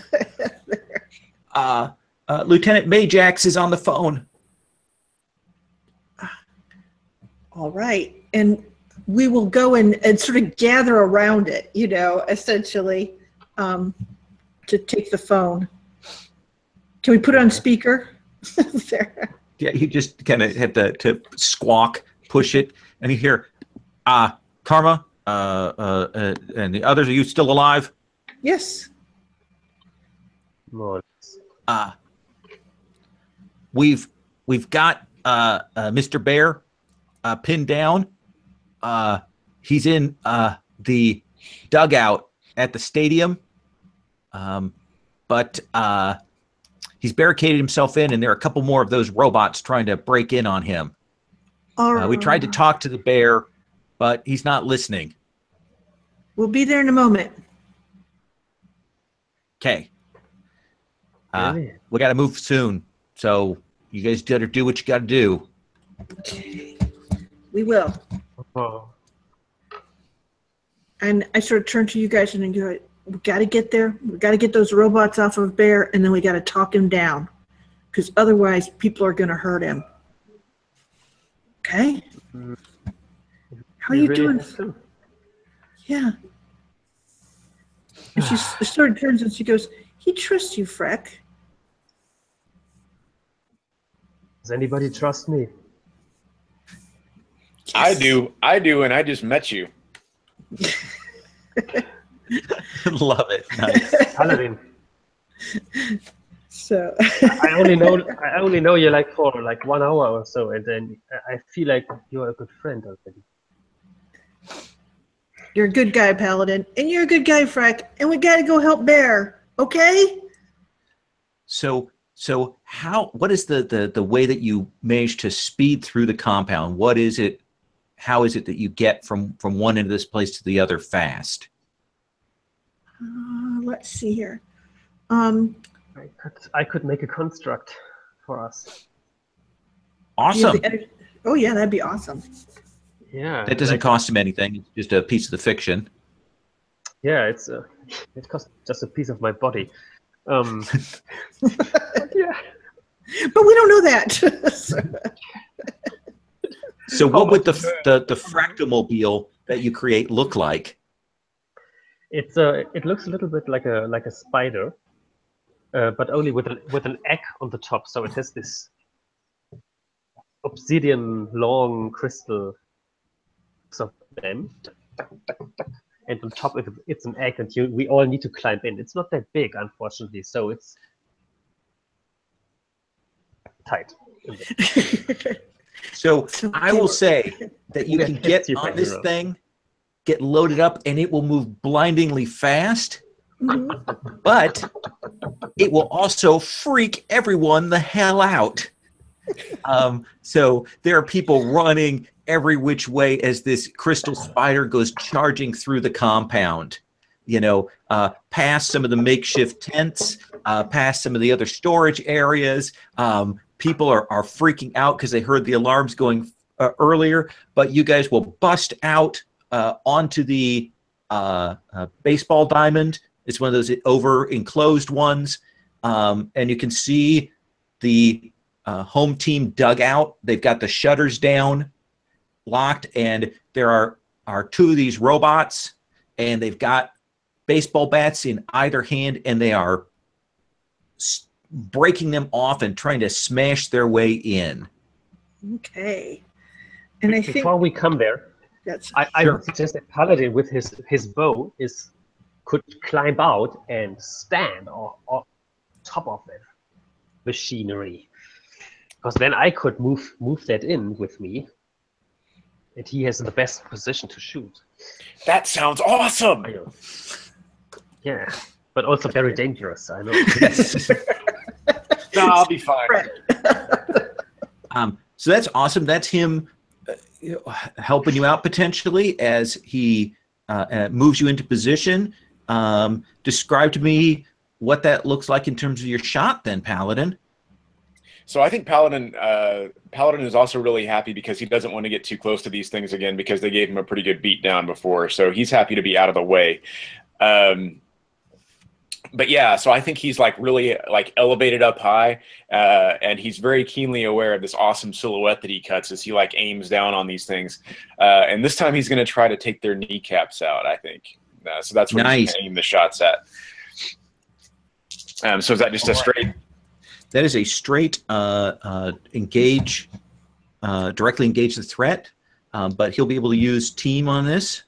Lieutenant Majax is on the phone. All right. And we will go and sort of gather around it, essentially, to take the phone. Can we put it on speaker? There. Yeah, you just kind of have to squawk, push it, and you hear, Karma, and the others, are you still alive? Yes. More. We've got Mr. Bear pinned down. He's in the dugout at the stadium, but he's barricaded himself in, and there are a couple more of those robots trying to break in on him. We tried to talk to the bear, but he's not listening. We'll be there in a moment. Okay. We got to move soon, so you guys got to do what you got to do. Okay. We will. Oh. And I sort of turn to you guys and go, we got to get there. We got to get those robots off of Bear, and then we got to talk him down, because otherwise people are going to hurt him. Okay? How are you really doing? have to. Yeah. And she sort of turns and she goes, he trusts you, Freck. Does anybody trust me? I Yes. do, and I just met you. Love it. Nice. Paladin. So I only know you like for like 1 hour or so, and then I feel like you're a good friend already. you're a good guy, Paladin, and you're a good guy, Freck, and we gotta go help Bear, okay? So what is the way that you manage to speed through the compound? What is it? How is it that you get from one end of this place to the other fast? Let's see here. I could make a construct for us. Do you have Awesome. the energy? Oh yeah, that'd be awesome. Yeah. That doesn't like- cost him anything. It's just a piece of the fiction. Yeah, it costs just a piece of my body. Yeah. But we don't know that. So what would the fractomobile that you create look like? It looks a little bit like a spider, but only with an egg on the top. So it has this obsidian long crystal of them, and on top it's an egg, and we all need to climb in. It's not that big, unfortunately, so it's tight. So I will say that you can get You on can this zero. thing, get loaded up, and it will move blindingly fast, Mhm. but it will also freak everyone the hell out. So there are people running every which way as this crystal spider goes charging through the compound, past some of the makeshift tents, past some of the other storage areas. People are freaking out because they heard the alarms going earlier, but you guys will bust out onto the baseball diamond. It's one of those over enclosed ones, and you can see the home team dugout. They've got the shutters down, locked, and there are two of these robots, and they've got baseball bats in either hand, and they are breaking them off and trying to smash their way in. Okay. And I think Before we come there, that's I Sure. would suggest that Paladin with his bow could climb out and stand on top of that machinery, because then I could move that in with me, and he has the best position to shoot. That sounds awesome. I know. Yeah, but also very dangerous. I know. No, I'll be fine. So that's awesome. That's him helping you out potentially as he moves you into position. Describe to me what that looks like in terms of your shot then, Paladin. So I think Paladin is also really happy because he doesn't want to get too close to these things again because they gave him a pretty good beat down before. So he's happy to be out of the way. But yeah, so I think he's like really like elevated up high, and he's very keenly aware of this awesome silhouette that he cuts as he like aims down on these things. And this time he's going to try to take their kneecaps out, I think. So that's what he's Nice. going to aim the shots at. So is that just a straight? That is a straight engage, directly engage the threat, but he'll be able to use team on this.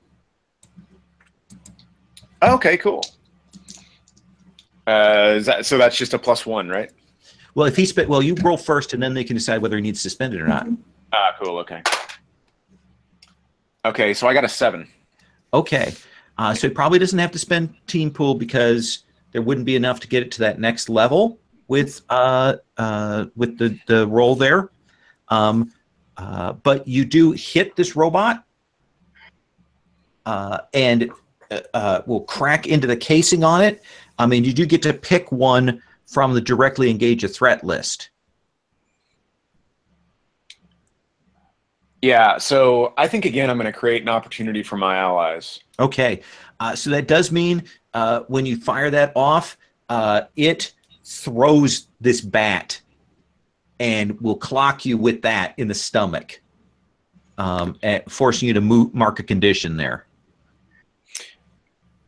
Okay, cool. So that's just a +1, right? Well, if he well, you roll first, and then they can decide whether he needs to spend it or not. Ah, cool. Okay. Okay, so I got a 7. Okay, so he probably doesn't have to spend team pool because there wouldn't be enough to get it to that next level with the roll there. But you do hit this robot, and will crack into the casing on it. I mean, you do get to pick one from the directly engage a threat list. Yeah, so I think, again, I'm going to create an opportunity for my allies. Okay, so that does mean when you fire that off, it throws this bat and will clock you with that in the stomach. forcing you to mark a condition there.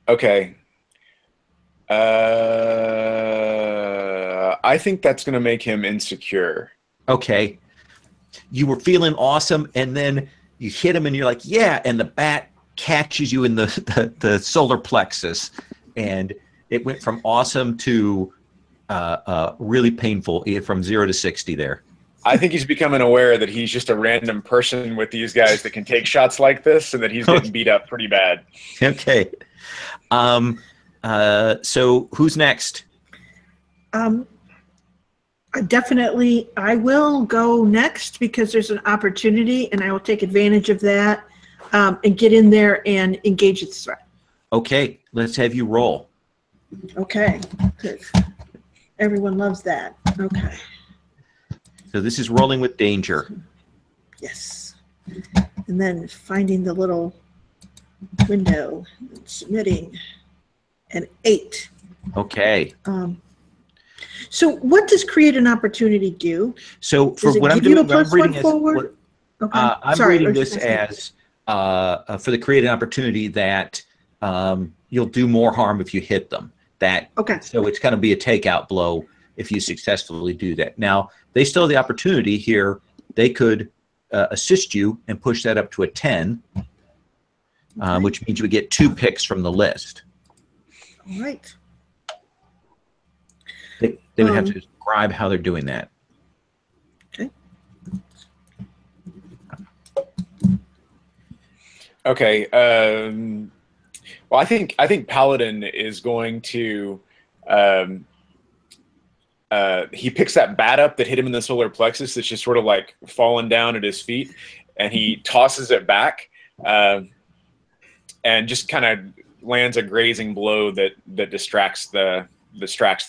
Okay. I think that's going to make him insecure. Okay. You were feeling awesome, and then you hit him, and you're like, yeah, and the bat catches you in the solar plexus, and it went from awesome to really painful, from 0 to 60 there. I think he's becoming aware that he's just a random person with these guys that can take shots like this, and that he's getting beat up pretty bad. Okay. So who's next? I will go next because there's an opportunity, and I will take advantage of that and get in there and engage its threat. Okay, let's have you roll. Okay, good. Everyone loves that. Okay. So this is rolling with danger. Yes. And then finding the little window, and submitting an 8. Okay. So what does create an opportunity do? So for what I'm give you doing, a plus I'm reading one forward? Okay. I'm Sorry, reading I was this just as for the create an opportunity that you'll do more harm if you hit them. Okay. So it's going to be a takeout blow if you successfully do that. Now, they still have the opportunity here. They could assist you and push that up to a 10, Okay. which means you would get 2 picks from the list. All right. They would have to describe how they're doing that. Okay. Okay. Well, I think Paladin is going to. He picks that bat up that hit him in the solar plexus that's just sort of like fallen down at his feet, and he tosses it back, and just kind of lands a grazing blow that distracts the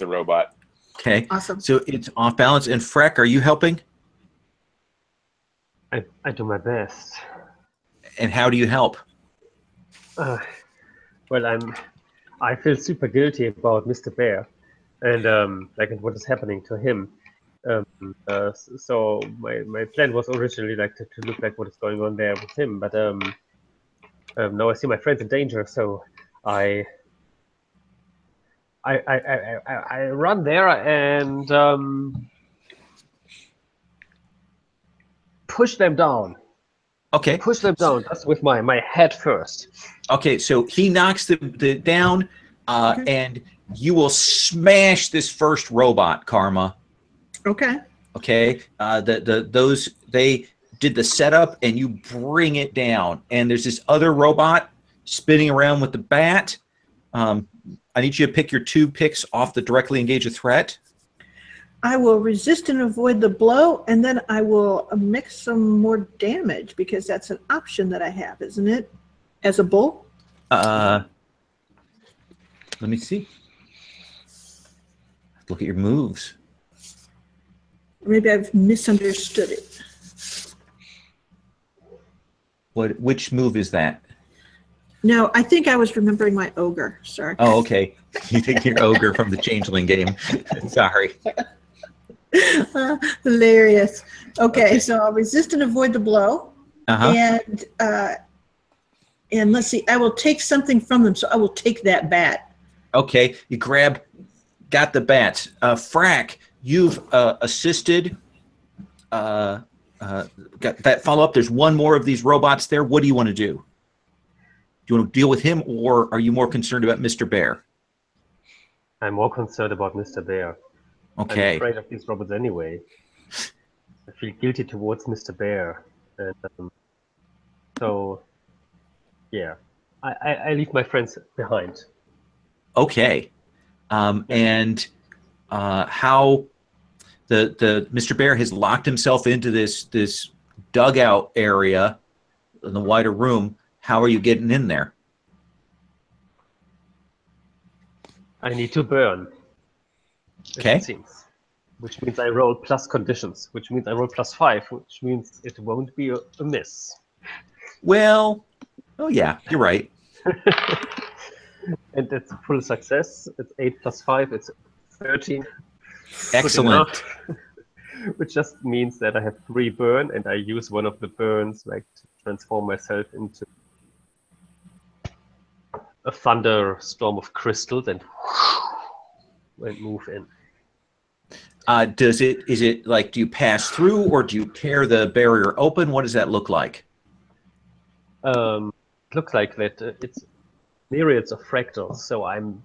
robot. Okay. Awesome. So it's off balance. And Freck, are you helping? I do my best. And how do you help? Well, I feel super guilty about Mr. Bear, and like what is happening to him. So my plan was originally like to look like what is going on there with him, but now I see my friends in danger, so I run there and push them down. Okay. Push them down. That's with my head first. Okay, so he knocks the down, and you will smash this first robot, Karma. Okay. Okay, they did the setup, and you bring it down. And there's this other robot spinning around with the bat. I need you to pick your 2 picks off the directly engage a threat. I will resist and avoid the blow, and then I will mix some more damage because that's an option that I have, isn't it? As a bull? Let me see. Look at your moves. Maybe I've misunderstood it. Which move is that? No, I think I was remembering my ogre. Sorry. Oh, okay. You think you're ogre from the Changeling game. Sorry. Hilarious. Okay, so I'll resist and avoid the blow. And let's see, I will take something from them, so I will take that bat. Okay, you got the bats. Frack, you've assisted. Got that follow-up. There's one more of these robots there. What do you want to do? Do you want to deal with him, or are you more concerned about Mr. Bear? I'm more concerned about Mr. Bear. Okay. I'm afraid of these robots anyway. I feel guilty towards Mr. Bear. And, so, yeah. I leave my friends behind. Okay. And how the Mr. Bear has locked himself into this dugout area in the wider room. How are you getting in there? I need to burn. Okay. It seems. Which means I roll plus conditions, which means I roll +5, which means it won't be a miss. Well, oh yeah, you're right. And it's a full success. It's 8 + 5, it's 13. Excellent. Which just means that I have 3 burn, and I use one of the burns like transform myself into a thunderstorm of crystals and move in. Is it like, do you pass through or do you tear the barrier open? What does that look like? It looks like that it's myriads of fractals, so I'm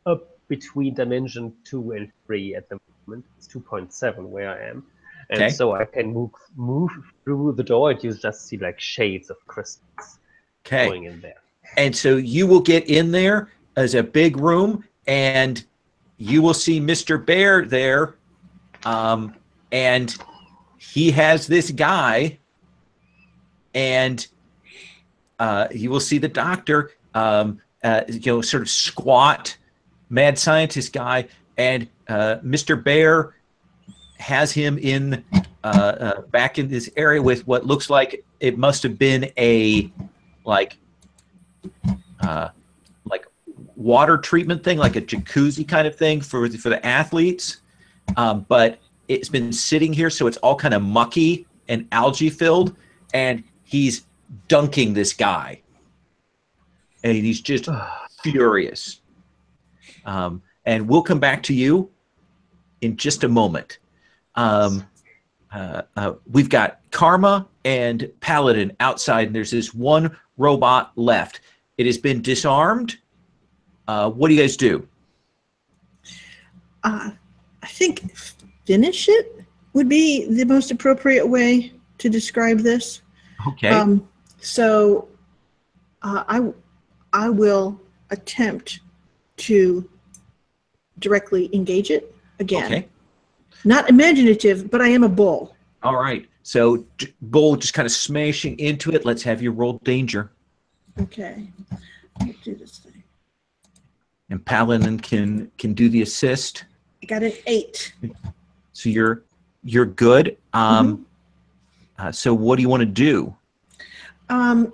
up between dimension 2 and 3 at the moment. It's 2.7 where I am. And Okay. so I can move through the door and you just see like shades of crystals going in there. And so you will get in there as a big room and you will see Mr. Bear there. And he has this guy and you will see the doctor, sort of squat, mad scientist guy, and Mr. Bear has him in back in this area with what looks like it must have been a like water treatment thing, like a jacuzzi kind of thing for the athletes, but it's been sitting here, so it's all kind of mucky and algae filled, and he's dunking this guy, and he's just furious. And we'll come back to you in just a moment. We've got Karma and Paladin outside, and there's this one robot left. It has been disarmed. What do you guys do? I think finish it would be the most appropriate way to describe this. Okay. So I will attempt to directly engage it again. Okay. Not imaginative, but I am a bull. All right. So bull just kind of smashing into it. Let's have you roll danger. Okay. Let's do this thing. And Paladin can do the assist. I got an 8. So you're good. So what do you want to do? I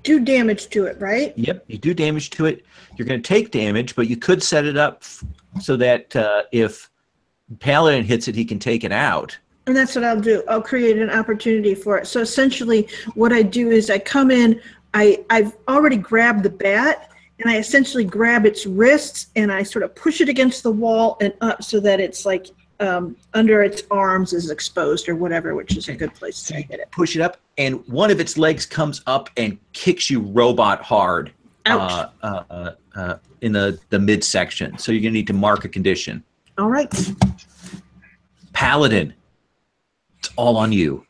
do damage to it, right? Yep, you do damage to it. You're going to take damage, but you could set it up so that if Paladin hits it, he can take it out. And that's what I'll do. I'll create an opportunity for it. So essentially what I do is I come in, I've already grabbed the bat, and I essentially grab its wrists, and I sort of push it against the wall and up so that it's like under its arms is exposed or whatever, which is a good place to hit it. Push it up, and one of its legs comes up and kicks you robot hard. Ouch. In the midsection. So you're going to need to mark a condition. All right. Paladin, it's all on you.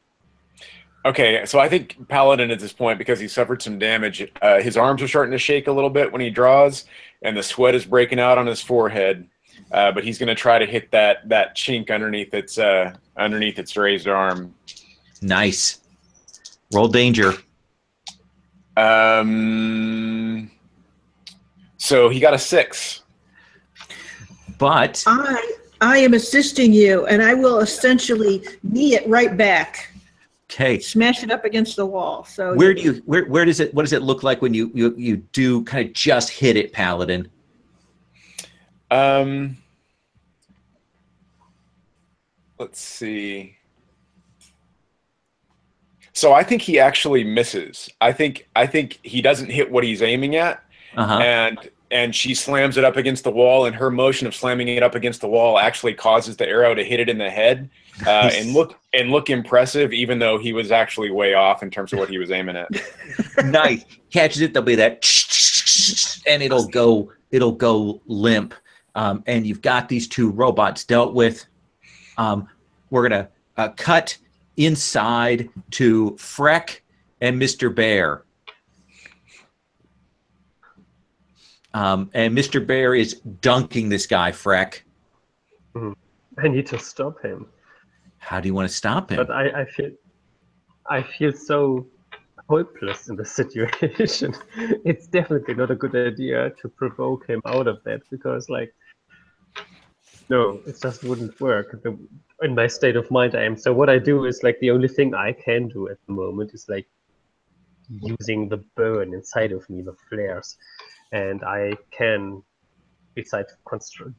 Okay, so I think Paladin at this point, because he suffered some damage, his arms are starting to shake a little bit when he draws, and the sweat is breaking out on his forehead. But he's going to try to hit that chink underneath its raised arm. Nice. Roll danger. So he got a 6. But I am assisting you, and I will essentially knee it right back. okay. Smash it up against the wall. So Where does it look like when you do kind of just hit it, Paladin? Let's see. So I think he actually misses. I think he doesn't hit what he's aiming at, and she slams it up against the wall, and her motion of slamming it up against the wall actually causes the arrow to hit it in the head and look impressive, even though he was actually way off in terms of what he was aiming at. Nice. Catches it, there'll be that, and it'll go limp. And you've got these two robots dealt with. We're gonna cut inside to Freck and Mr. Bear. And Mr. Bear is dunking this guy, Freck. I need to stop him. How do you want to stop him? But I feel so hopeless in the situation. It's definitely not a good idea to provoke him out of that, because no, it just wouldn't work. In my state of mind I am. So what I do is the only thing I can do at the moment is using the burn inside of me, the flares. And I can besides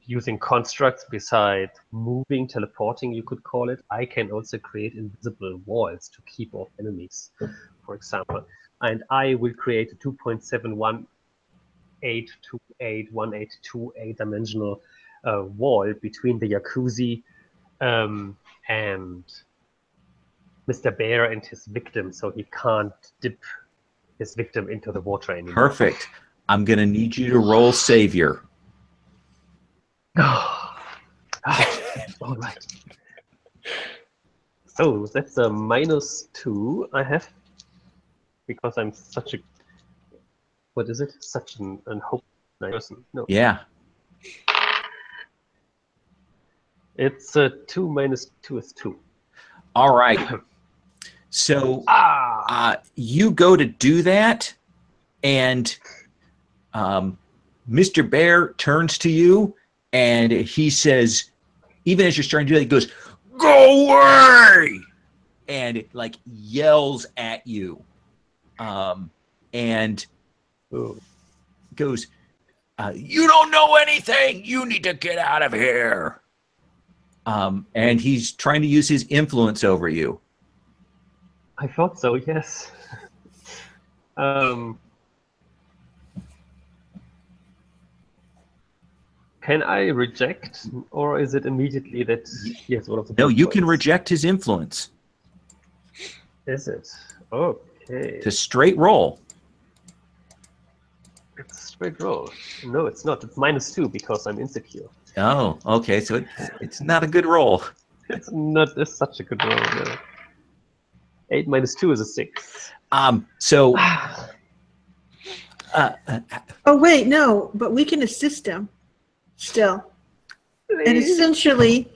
using constructs, besides moving, teleporting, you could call it, I can also create invisible walls to keep off enemies, for example. And I will create a 2.718281828 dimensional wall between the Jacuzzi and Mr. Bear and his victim, so he can't dip his victim into the water anymore. Perfect. I'm going to need you to roll Savior. All right. So that's a -2 I have, because I'm such a, what is it? Such an hope person. No. Yeah. It's a 2 minus 2 is 2. All right. So you go to do that, and Mr. Bear turns to you, and he says, even as you're starting to do that, he goes, "Go away!" and it, like, yells at you, and goes, "You don't know anything. You need to get out of here." And he's trying to use his influence over you. I thought so, yes. Can I reject, or is it immediately that he has one of the No, you points? can reject his influence. Is it? Okay. It's a straight roll. It's a straight roll. No, it's not. It's -2 because I'm insecure. Oh, okay. So it's not a good roll. It's not such a good roll. No. 8 minus 2 is a 6. So. Oh wait, no, but we can assist him still. And essentially,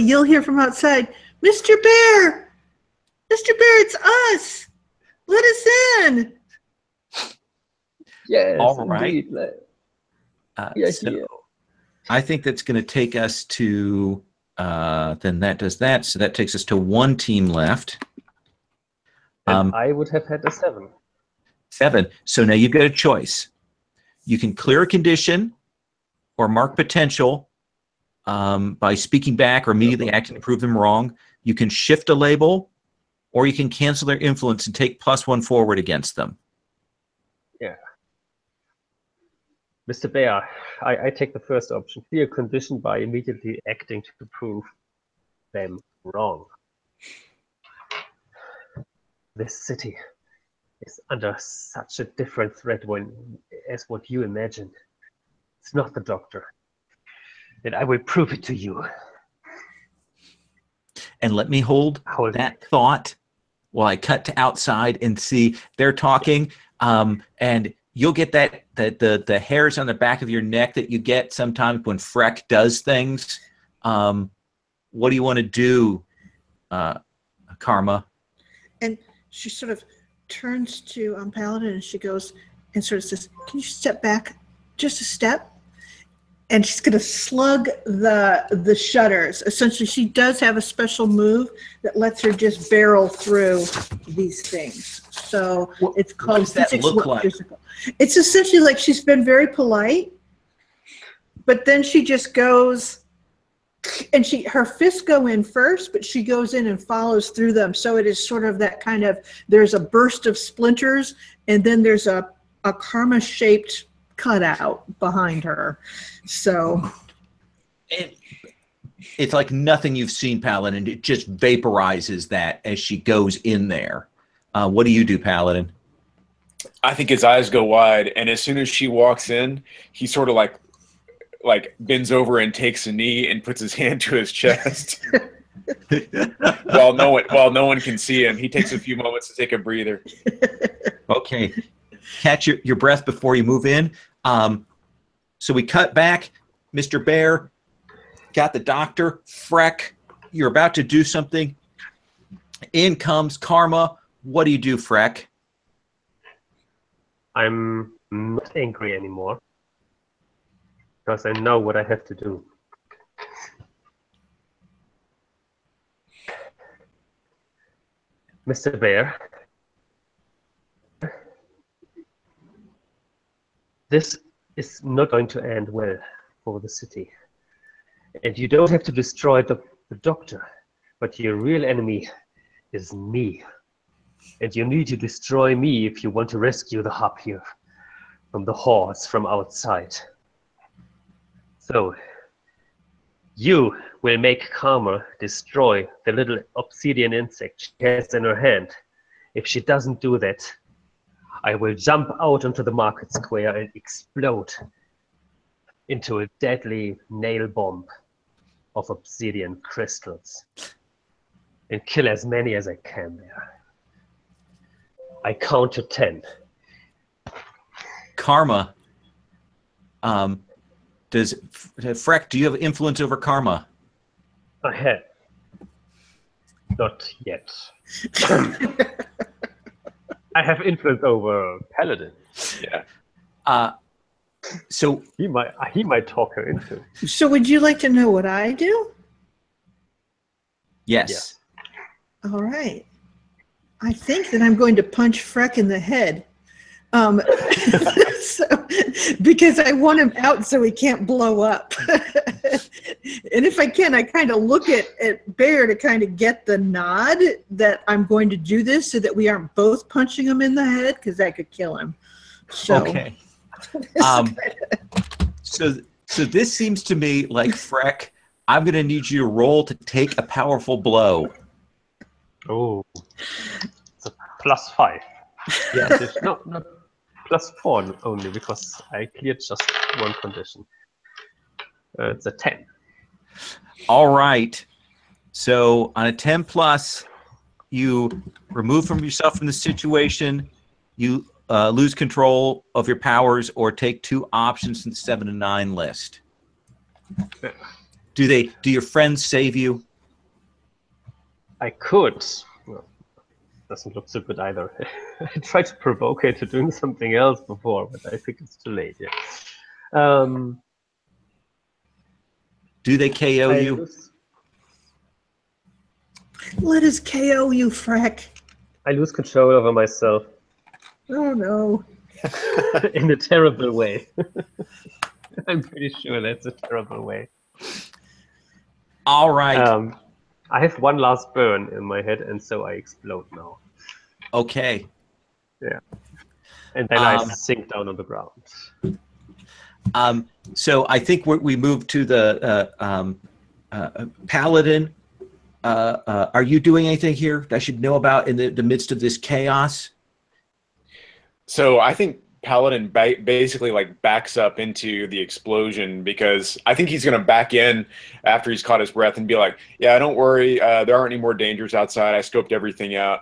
you'll hear from outside, "Mr. Bear! Mr. Bear, it's us! Let us in!" Yes, all right. indeed. So I think that's going to take us to, then that does that. So that takes us to one team left. And I would have had a 7. 7. So now you've got a choice. You can clear a condition or mark potential by speaking back or immediately acting to prove them wrong. You can shift a label, or you can cancel their influence and take +1 forward against them. Yeah. Mr. Bear, I take the first option. Clear a condition by immediately acting to prove them wrong. This city is under such a different threat as what you imagined. It's not the doctor. And I will prove it to you. And let me hold that thought while I cut to outside and see they're talking. And you'll get that the hairs on the back of your neck that you get sometimes when Freck does things. What do you want to do, Karma? And she sort of turns to Paladin, and she goes and sort of says, "Can you step back just a step?" And she's going to slug the shutters. Essentially, she does have a special move that lets her just barrel through these things. So it's called. What does that look like? Physical. It's essentially like she's been very polite, but then she just goes, and her fists go in first, but she goes in and follows through them. So it is sort of that kind of, there's a burst of splinters, and then there's a karma-shaped cutout behind her. So it's like nothing you've seen, Paladin. It just vaporizes that as she goes in there. What do you do, Paladin? I think his eyes go wide, and as soon as she walks in, he sort of like bends over and takes a knee and puts his hand to his chest. while no one can see him. He takes a few moments to take a breather. Okay. Catch your breath before you move in. So we cut back. Mr. Bear got the doctor. Freck, you're about to do something. In comes Karma. What do you do, Freck? I'm not angry anymore, because I know what I have to do. Mr. Bear, this is not going to end well for the city. And you don't have to destroy the doctor, but your real enemy is me. And you need to destroy me if you want to rescue the hub here from the hordes from outside. So, you will make Karma destroy the little obsidian insect she has in her hand. If she doesn't do that, I will jump out onto the market square and explode into a deadly nail bomb of obsidian crystals and kill as many as I can there. I count to 10. Karma. Does Freck, do you have influence over Karma? I have. Not yet. I have influence over Paladin. Yeah. So He might talk her into it. So would you like to know what I do? yes. All right. I think that I'm going to punch Freck in the head. Because I want him out so he can't blow up. And if I can, I kind of look at Bear to kind of get the nod that I'm going to do this so that we aren't both punching him in the head, because that could kill him. So, Okay. So this seems to me like, Freck, I'm going to need you to roll to take a powerful blow. Oh. It's a +5. Yes. No, +4 only, because I cleared just one condition. It's a 10. All right. So on a 10 plus, you remove from yourself from the situation. You lose control of your powers, or take 2 options from the 7 to 9 list. Do your friends save you? I could. Well, doesn't look so good either. I tried to provoke her to doing something else before, but I think it's too late. Yeah. Do they KO you? let us KO you, Freck. I lose control over myself Oh no. in a terrible way. I'm pretty sure that's a terrible way. All right. I have one last burn in my head, and so I explode now. Okay. Yeah. And then I sink down on the ground. So I think we move to the Paladin. Are you doing anything here that I should know about in the midst of this chaos? So I think Paladin basically like backs up into the explosion, because I think he's going to back in after he's caught his breath and be like, yeah, don't worry. There aren't any more dangers outside. I scoped everything out.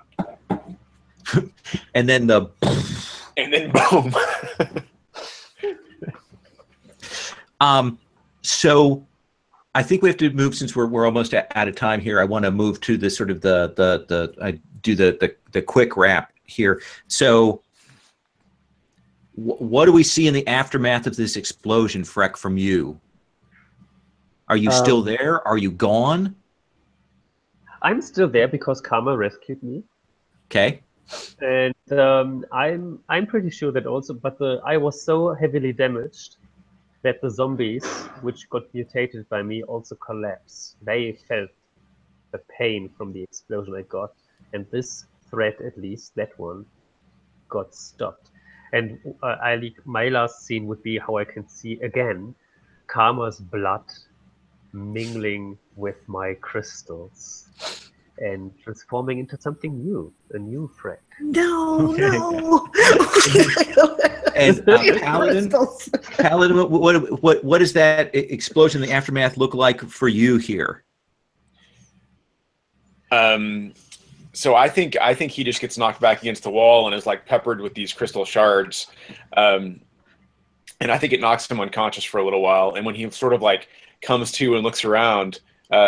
And then boom. So I think we have to move, since we're almost out of time here. I want to move to the sort of the quick wrap here. So what do we see in the aftermath of this explosion, Freck, from you? Are you still there? Are you gone? I'm still there because Karma rescued me. Okay. And I'm pretty sure that also, but I was so heavily damaged that the zombies, which got mutated by me, also collapsed. They felt the pain from the explosion I got, and this threat, at least that one, got stopped. And my last scene would be how I can see again Karma's blood mingling with my crystals and transforming into something new, a new Freck. No, no. And Paladin, what does that explosion in the aftermath look like for you here? So I think he just gets knocked back against the wall and is like peppered with these crystal shards, and I think it knocks him unconscious for a little while. And when he sort of like comes to and looks around,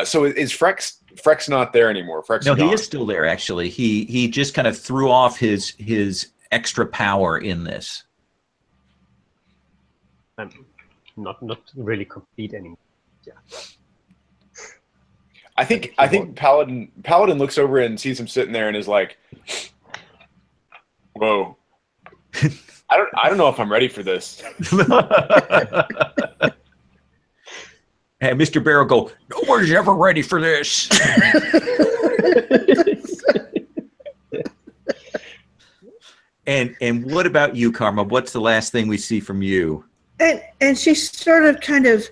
so is Freck's not there anymore? Freck's No, gone. he is still there. Actually, he just kind of threw off his extra power in this. Not really complete anymore. Yeah. I think Paladin looks over and sees him sitting there and is like, "Whoa." I don't know if I'm ready for this. And Mr. Bear will go, nobody's ever ready for this. And what about you, Karma? What's the last thing we see from you? And she's sort of kind of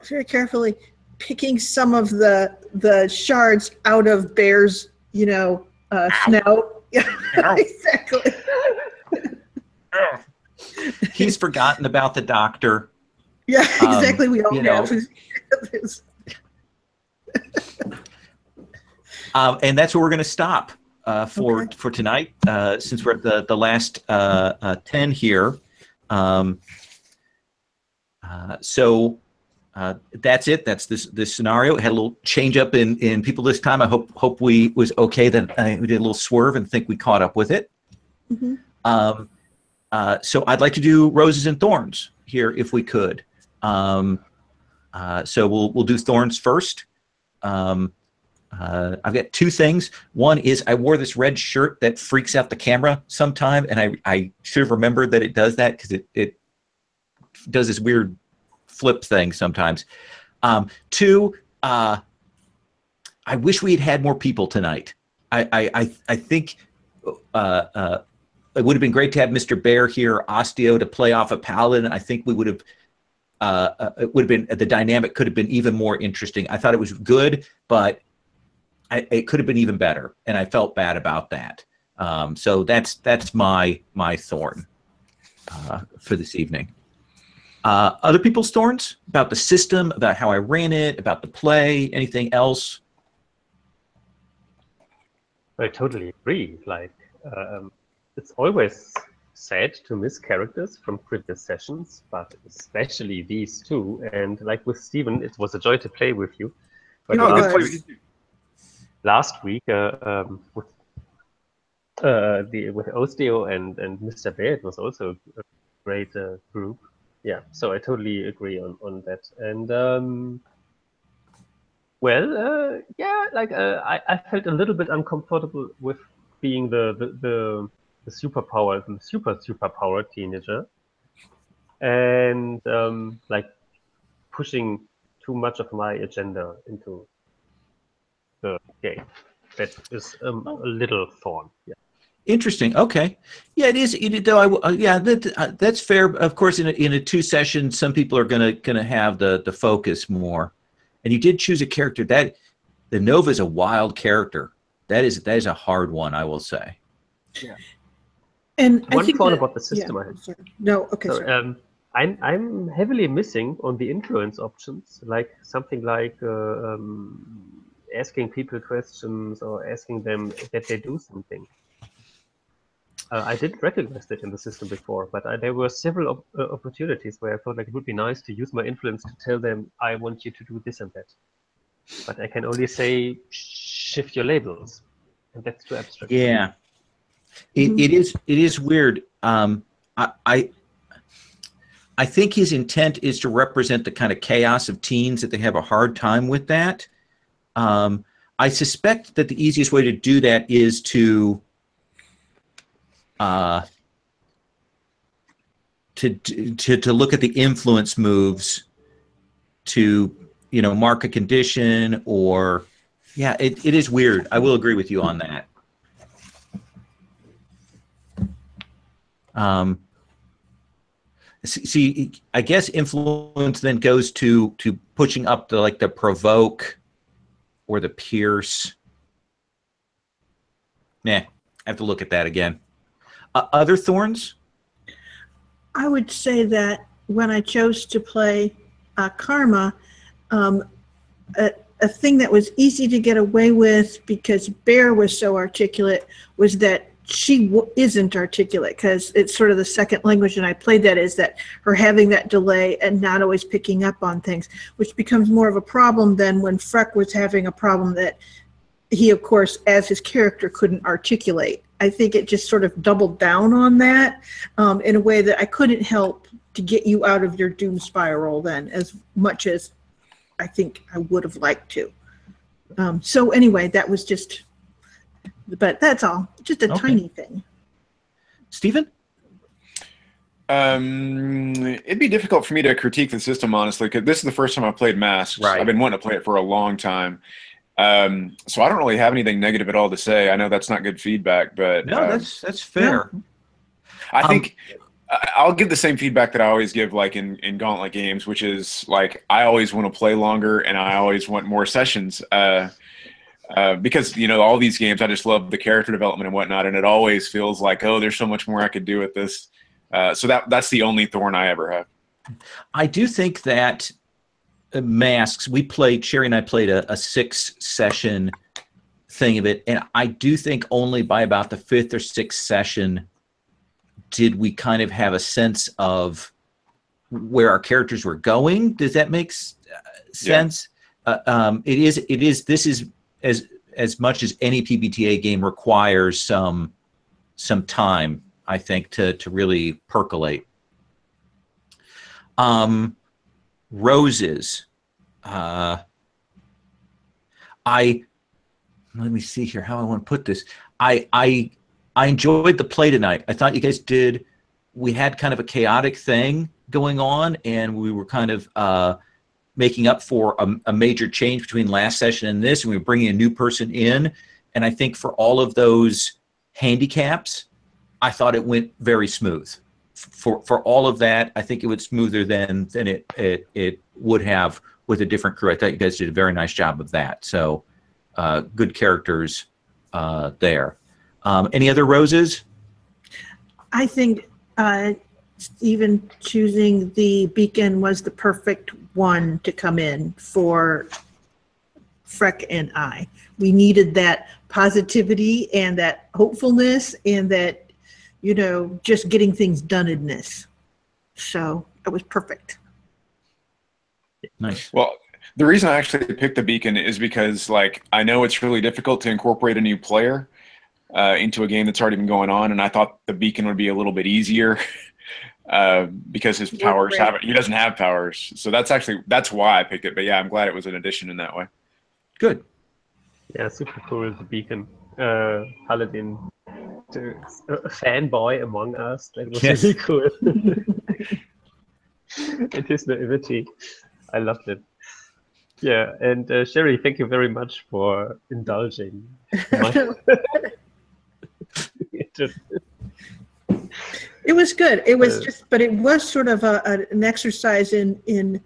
very carefully picking some of the shards out of Bear's, snout. Yeah, exactly. He's forgotten about the doctor. Yeah, exactly. We all have. And that's where we're going to stop for tonight, since we're at the last 10 here. So that's it. That's this scenario. It had a little change up in people this time. I hope we was okay that we did a little swerve and think we caught up with it. Mm-hmm. So I'd like to do roses and thorns here if we could. So we'll do thorns first. I've got two things. One is I wore this red shirt that freaks out the camera sometime, and I should have remembered that it does that because it does this weird flip thing sometimes. Two, I wish we had more people tonight. I think it would have been great to have Mr. Bear here, Osteo, to play off a paladin. I think we would have. It would have been, the dynamic could have been even more interesting. I thought it was good, but it could have been even better, and I felt bad about that. So that's my thorn for this evening. Other people's thorns about the system, about how I ran it, about the play, anything else? I totally agree. Like, it's always sad to miss characters from previous sessions, but especially these two. And like with Steven, it was a joy to play with you. But last week with Osteo and Mr. Bear, it was also a great group. Yeah, so I totally agree on that. And I felt a little bit uncomfortable with being the superpower teenager, and like pushing too much of my agenda into the game. That is a little thorn. Yeah. Interesting. Okay. Yeah, it is. That's fair. Of course, in a 2 session, some people are gonna have the focus more. And you did choose a character that the Nova is a wild character. That is a hard one, I will say. Yeah. And one thought about the system. Yeah, sorry. No. Okay. So, sorry. I'm heavily missing on the influence options, like something like asking people questions or asking them that they do something. I didn't recognize that in the system before, but there were several opportunities where I thought like it would be nice to use my influence to tell them I want you to do this and that. But I can only say shift your labels, and that's too abstract. Yeah, it is weird. I think his intent is to represent the kind of chaos of teens that they have a hard time with that. I suspect that the easiest way to do that is to look at the influence moves to mark a condition, or it is weird. I will agree with you on that. See, I guess influence then goes to pushing up the provoke or the pierce. Nah, I have to look at that again. Other thorns? I would say that when I chose to play Karma, a thing that was easy to get away with because Bear was so articulate was that she isn't articulate, because it's sort of the second language, and I played that is that her having that delay and not always picking up on things, which becomes more of a problem than when Freck was having a problem that he, of course, as his character, couldn't articulate. I think it just sort of doubled down on that in a way that I couldn't help to get you out of your doom spiral then as much as I think I would have liked to. So anyway, that was just, but that's all. Just a tiny thing. Stephen? It'd be difficult for me to critique the system, honestly, because this is the first time I've played Masks. Right. I've been wanting to play it for a long time. So I don't really have anything negative at all to say. I know that's not good feedback, but No, that's fair. Yeah. I think I'll give the same feedback that I always give, like in Gauntlet games, which is like I always want to play longer and I always want more sessions. Because all these games, I just love the character development and whatnot, and it always feels like, oh, there's so much more I could do with this. So that's the only thorn I ever have. I do think that Masks, Sherry and I played a 6-session thing of it, and I do think only by about the 5th or 6th session did we kind of have a sense of where our characters were going. Does that make sense? Yeah. This is as much as any PBTA game requires some time, I think, to really percolate. Roses. Let me see here how I want to put this. I enjoyed the play tonight. I thought you guys did. We had kind of a chaotic thing going on, and we were kind of making up for a major change between last session and this, and we were bringing a new person in. And I think for all of those handicaps, I thought it went very smooth. For all of that, I think it was smoother than it would have with a different crew. I thought you guys did a very nice job of that. So good characters there. Any other roses? I think Stephen choosing the beacon was the perfect one to come in for Freck and I. We needed that positivity and that hopefulness and that, just getting things done-ness. So it was perfect. Nice. Well, the reason I actually picked the beacon is because, I know it's really difficult to incorporate a new player into a game that's already been going on, and I thought the beacon would be a little bit easier because his powers he doesn't have powers. So that's why I picked it. But yeah, I'm glad it was an addition in that way. Good. Yeah, super cool, the beacon. Paladin, a fanboy among us. That was really cool. And his naivety. I loved it. Yeah, and Sherry, thank you very much for indulging. It was good. It was but it was sort of an exercise in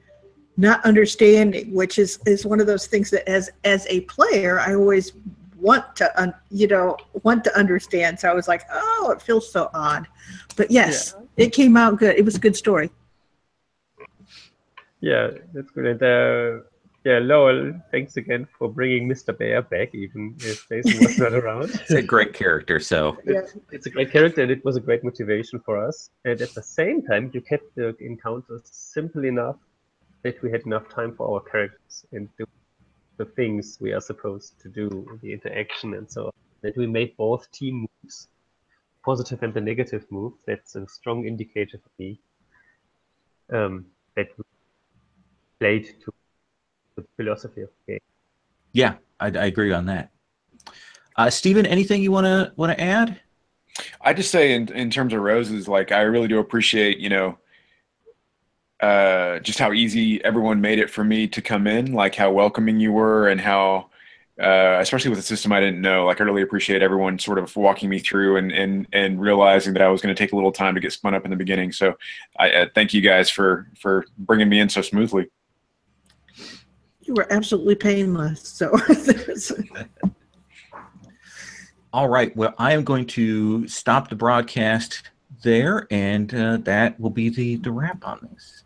not understanding, which is one of those things that as a player, I always want to understand. So I was like, oh, it feels so odd. But yes, It came out good. It was a good story. Yeah, that's good. And Lowell, thanks again for bringing Mr. Bear back, even if Jason was not around. It's a great character, so. It's a great character, and it was a great motivation for us. And at the same time, you kept the encounters simple enough that we had enough time for our characters and do the things we are supposed to do, the interaction and so on. That we made both team moves, positive and the negative move. That's a strong indicator for me that we played to the philosophy of the game. Yeah, I agree on that. Stephen, anything you want to add? I just say in terms of roses, I really do appreciate just how easy everyone made it for me to come in, how welcoming you were, and how especially with a system I didn't know, I really appreciate everyone sort of walking me through and realizing that I was going to take a little time to get spun up in the beginning. So I thank you guys for bringing me in so smoothly. You were absolutely painless. So. All right. Well, I am going to stop the broadcast there, and that will be the wrap on this.